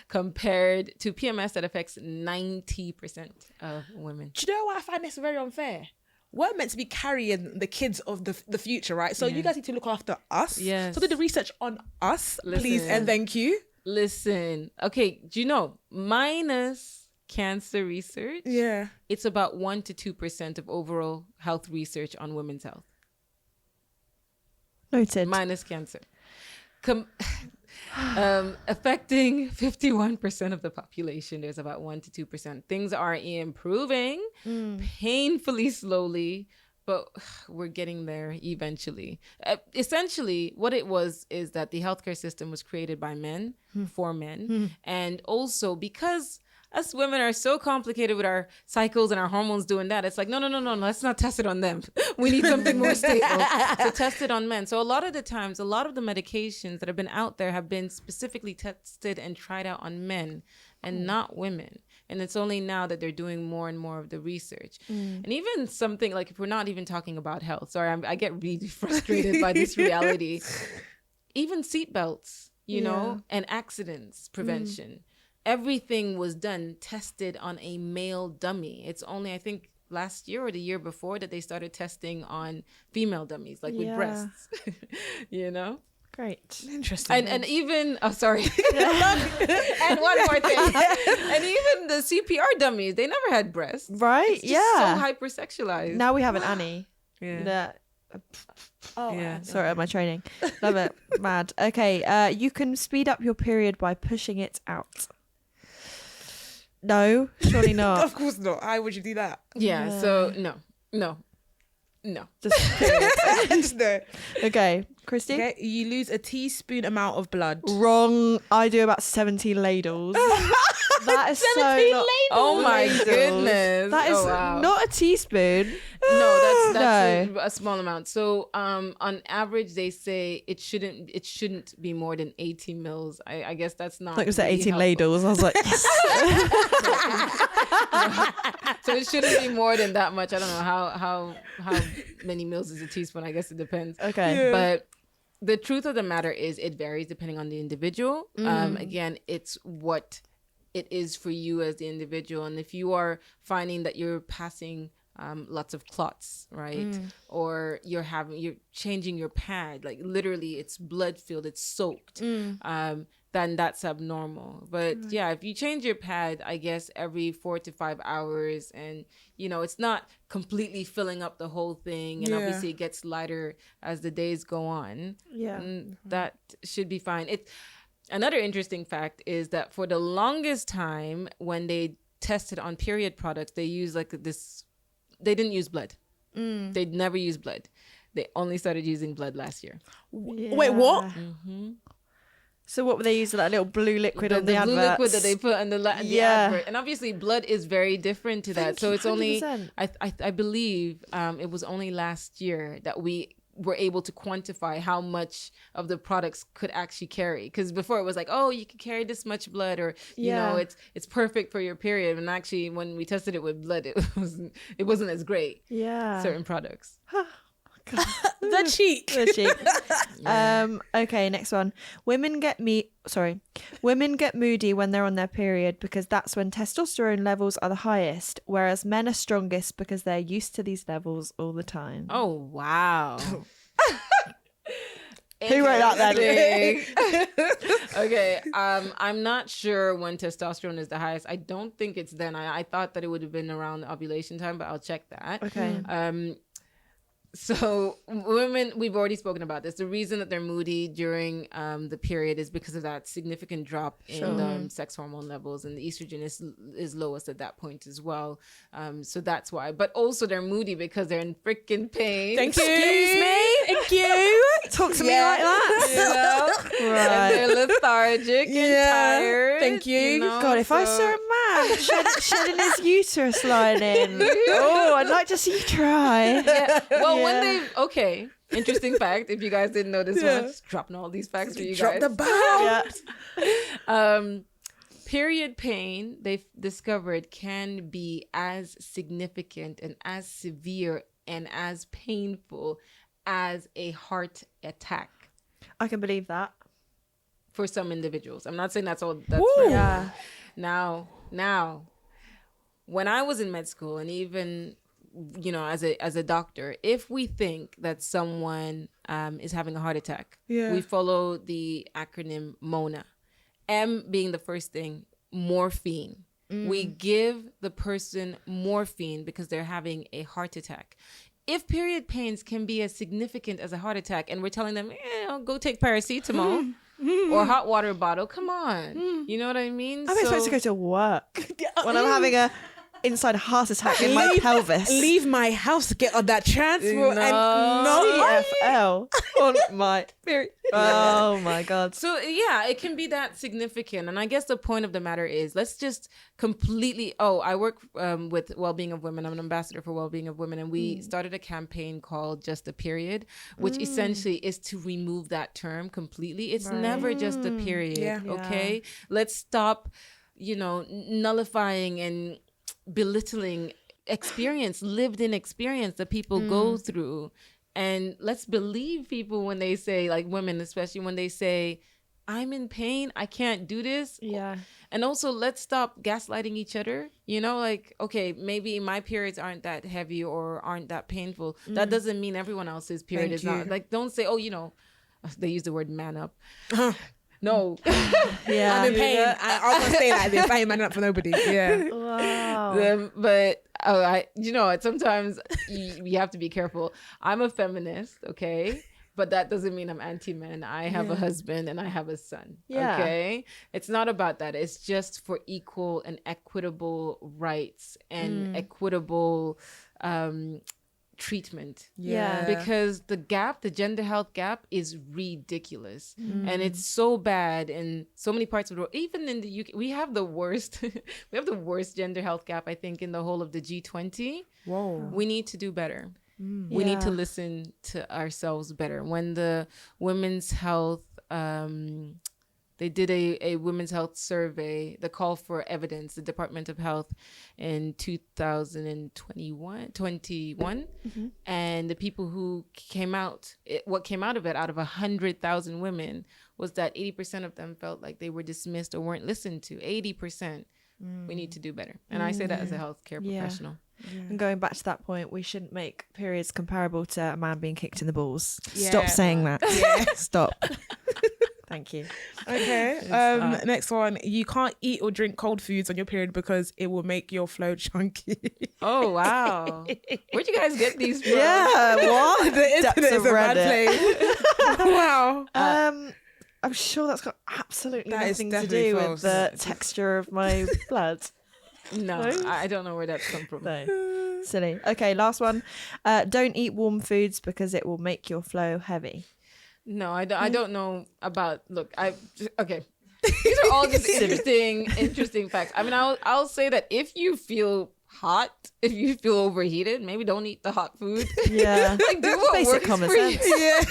compared to PMS that affects 90% of women. Do you know why I find this very unfair? We're meant to be carrying the kids of the future, right? So you guys need to look after us. Yes. So do the research on us, please, and thank you. Listen. Okay, do you know, minus cancer research, it's about 1 to 2% of overall health research on women's health. Noted. Minus cancer. Affecting 51% of the population, there's about 1 to 2%. Things are improving painfully slowly, but we're getting there eventually. Essentially, what it was is that the healthcare system was created by men for men. And also because us women are so complicated with our cycles and our hormones doing that. It's like, no, let's not test it on them. We need something more stable. So test it on men. So a lot of the times, a lot of the medications that have been out there have been specifically tested and tried out on men and not women. And it's only now that they're doing more and more of the research. And even something like, if we're not even talking about health, sorry, I get really frustrated by this reality. Even seatbelts, you know, and accidents prevention. Everything was tested on a male dummy. It's only, I think, last year or the year before that they started testing on female dummies, like with breasts, you know? Great. Interesting. And even, and one more thing. And even the CPR dummies, they never had breasts. Right? It's just so hypersexualized. Now we have an Annie. Sorry, my training. Love it. Mad. Okay. You can speed up your period by pushing it out. No, surely not. Of course not. How would you do that? Yeah. So no. Just no. Okay, Christie. Okay, you lose a teaspoon amount of blood. Wrong. I do about 17 ladles. That is 17 ladles. Oh my goodness. That is not a teaspoon. No, that's a small amount. So on average, they say it shouldn't be more than 18 mils. I guess that's not. Like it was 18 ladles. I was like, yes. So it shouldn't be more than that much. I don't know how many mils is a teaspoon. I guess it depends. Okay. But the truth of the matter is it varies depending on the individual. Again, it's what it is for you as the individual. And if you are finding that you're passing lots of clots, right? Or you're changing your pad, like literally it's blood filled, it's soaked. then that's abnormal. But yeah, if you change your pad, I guess every 4 to 5 hours, and it's not completely filling up the whole thing, and obviously it gets lighter as the days go on. Yeah, that should be fine. Another interesting fact is that for the longest time, when they tested on period products, they used they didn't use blood. They'd never used blood. They only started using blood last year. Wait, what? Mm-hmm. So what were they using? That little blue liquid on the blue adverts? liquid that they put on the advert. And obviously blood is very different to that. So it's 100%. Only, I believe it was only last year that we were able to quantify how much of the products could actually carry. Because before it was like, oh, you can carry this much blood, or it's perfect for your period. And actually when we tested it with blood, it wasn't as great. Yeah. Certain products. The cheek. Okay, next one. Women get moody when they're on their period because that's when testosterone levels are the highest, whereas men are strongest because they're used to these levels all the time. Oh, wow. Who wrote that then? Okay, I'm not sure when testosterone is the highest. I don't think it's then. I thought that it would have been around ovulation time, but I'll check that. Okay. So women, we've already spoken about this. The reason that they're moody during the period is because of that significant drop in the sex hormone levels, and the estrogen is lowest at that point as well. So that's why. But also they're moody because they're in freaking pain. Thank you. Excuse me. Thank you. Talk to me like that. Right. And they're lethargic and tired. Thank you. God, if I saw a man shedding his uterus lining, I'd like to see you try. Yeah. Well, when they interesting fact, if you guys didn't know this one, just dropping all these facts for you guys. Drop the bomb. Period pain, they've discovered, can be as significant and as severe and as painful as a heart attack. I can believe that. For some individuals. I'm not saying that's all. That's for yeah. Now, when I was in med school, and even as a doctor, if we think that someone is having a heart attack, we follow the acronym MONA. M being the first thing, morphine. We give the person morphine because they're having a heart attack. If period pains can be as significant as a heart attack, and we're telling them, go take paracetamol or hot water bottle, come on. You know what I mean? I'm supposed to go to work when I'm having a inside heart attack in my pelvis. Leave my house to get on that transport TFL on my period. Oh my God. So yeah, it can be that significant. And I guess the point of the matter is, let's just completely, I work with Wellbeing of Women. I'm an ambassador for Wellbeing of Women. And we started a campaign called Just a Period, which essentially is to remove that term completely. It's never just a period. Okay. Let's stop, nullifying and belittling lived in experience that people go through. And let's believe people when they say, like women, especially when they say, I'm in pain, I can't do this. Yeah. And also let's stop gaslighting each other. Okay, maybe my periods aren't that heavy or aren't that painful. That doesn't mean everyone else's period is not. Like, don't say, they use the word man up. No. Yeah. I'm in pain. I was gonna say like this. I ain't manning up for nobody. Yeah. Wow. But sometimes you have to be careful. I'm a feminist, okay? But that doesn't mean I'm anti-men. I have a husband and I have a son. Yeah. Okay? It's not about that. It's just for equal and equitable rights and equitable treatment. Yeah. Because the gender health gap is ridiculous. And it's so bad in so many parts of the world. Even in the UK, we have the worst gender health gap, I think, in the whole of the G20. Whoa. We need to do better. We need to listen to ourselves better. When the women's health they did a women's health survey, the call for evidence, the Department of Health in 2021, and the people who what came out of it, out of 100,000 women, was that 80% of them felt like they were dismissed or weren't listened to. 80%. We need to do better. And I say that as a healthcare professional. Yeah. And going back to that point, we shouldn't make periods comparable to a man being kicked in the balls. Yeah. Stop saying that. Yeah. Stop. Thank you. Okay. Next one. You can't eat or drink cold foods on your period because it will make your flow chunky. Oh wow. Where'd you guys get these from? Yeah, what? The internet is a bad place. Wow. I'm sure that's got absolutely That is nothing to definitely do false. with the texture of my blood. No, I don't know where that's come from. No. Silly. Okay, last one. Don't eat warm foods because it will make your flow heavy. No, I don't know about. Look, okay. These are all just interesting facts. I mean, I'll say that if you feel hot, if you feel overheated, maybe don't eat the hot food. Yeah, like do what basic works common for sense. you.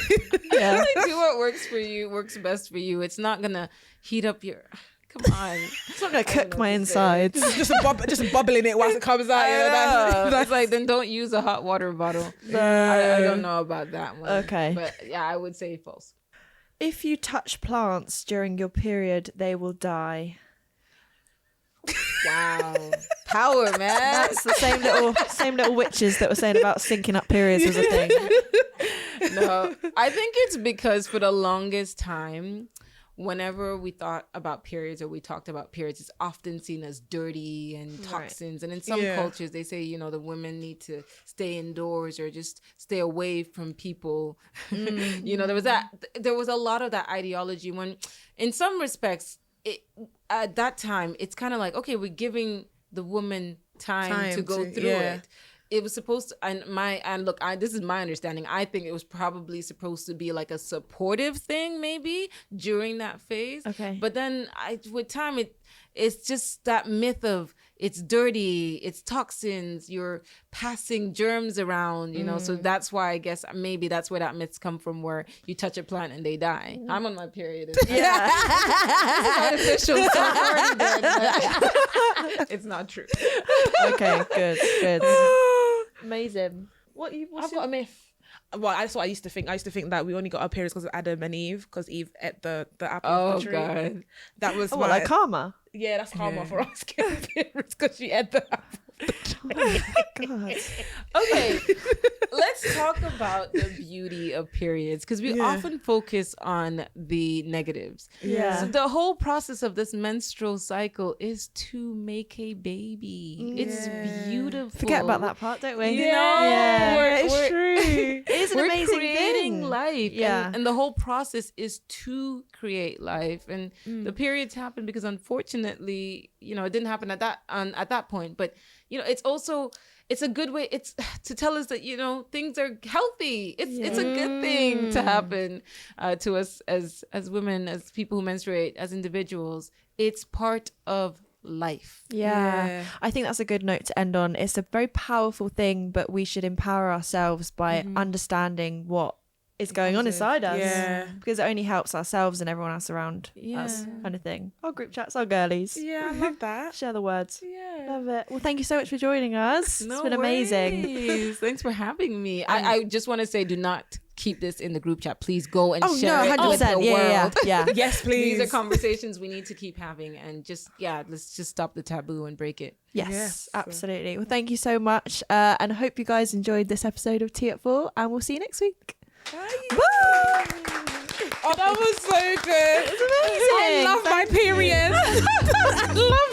Yeah. Like, do what works for you, works best for you. It's not gonna heat up your. Come on, It's not gonna cook my insides. just bubbling it whilst it comes out. That's like, then don't use a hot water bottle. I don't know about that one. Okay. But yeah, I would say false. If you touch plants during your period, they will die. Wow. Power, man. That's the same little witches that were saying about syncing up periods was a thing. No, I think it's because for the longest time, whenever we thought about periods or we talked about periods, it's often seen as dirty and toxins. Right. And in some cultures, they say, the women need to stay indoors or just stay away from people. There was a lot of that ideology when, in some respects, at that time, it's kind of like, okay, we're giving the woman time to go through it. It was supposed to, this is my understanding. I think it was probably supposed to be like a supportive thing, maybe during that phase. Okay. But then with time, it's just that myth of it's dirty, it's toxins, you're passing germs around, So that's why I guess maybe that's where that myths come from, where you touch a plant and they die. I'm on my period. Yeah. This is artificial. So I'm already dead, but it's not true. Okay, good. Amazing. I've got a myth. Well, that's what I used to think. I used to think that we only got our periods because of Adam and Eve, because Eve ate the apple of the tree. God. That was like karma? Yeah, that's karma for us getting periods because she ate the apple. Oh God. Okay, let's talk about the beauty of periods, because we often focus on the negatives. Yeah. So the whole process of this menstrual cycle is to make a baby. It's beautiful. Forget about that part, don't we? It's true. It is an amazing creating thing. life. Yeah. And the whole process is to create life. And the periods happen because, unfortunately, it didn't happen at that point. But it's a good way. It's to tell us that things are healthy. It's a good thing to happen to us as women, as people who menstruate, as individuals. It's part of life. Yeah. I think that's a good note to end on. It's a very powerful thing, but we should empower ourselves by understanding what is going on inside us, because it only helps ourselves and everyone else around us, kind of thing. Our group chats, our girlies. Yeah, I love that. Share the words. Yeah, love it. Well, thank you so much for joining us. It's been amazing. Thanks for having me. I just want to say, do not keep this in the group chat. Please go and share it with the world. Yeah. Yes, please. These are conversations we need to keep having, and let's just stop the taboo and break it. Yes, absolutely. Well, thank you so much, and I hope you guys enjoyed this episode of Tea at 4, and we'll see you next week. Bye. Oh, that was so good. It's amazing. I love my period. I love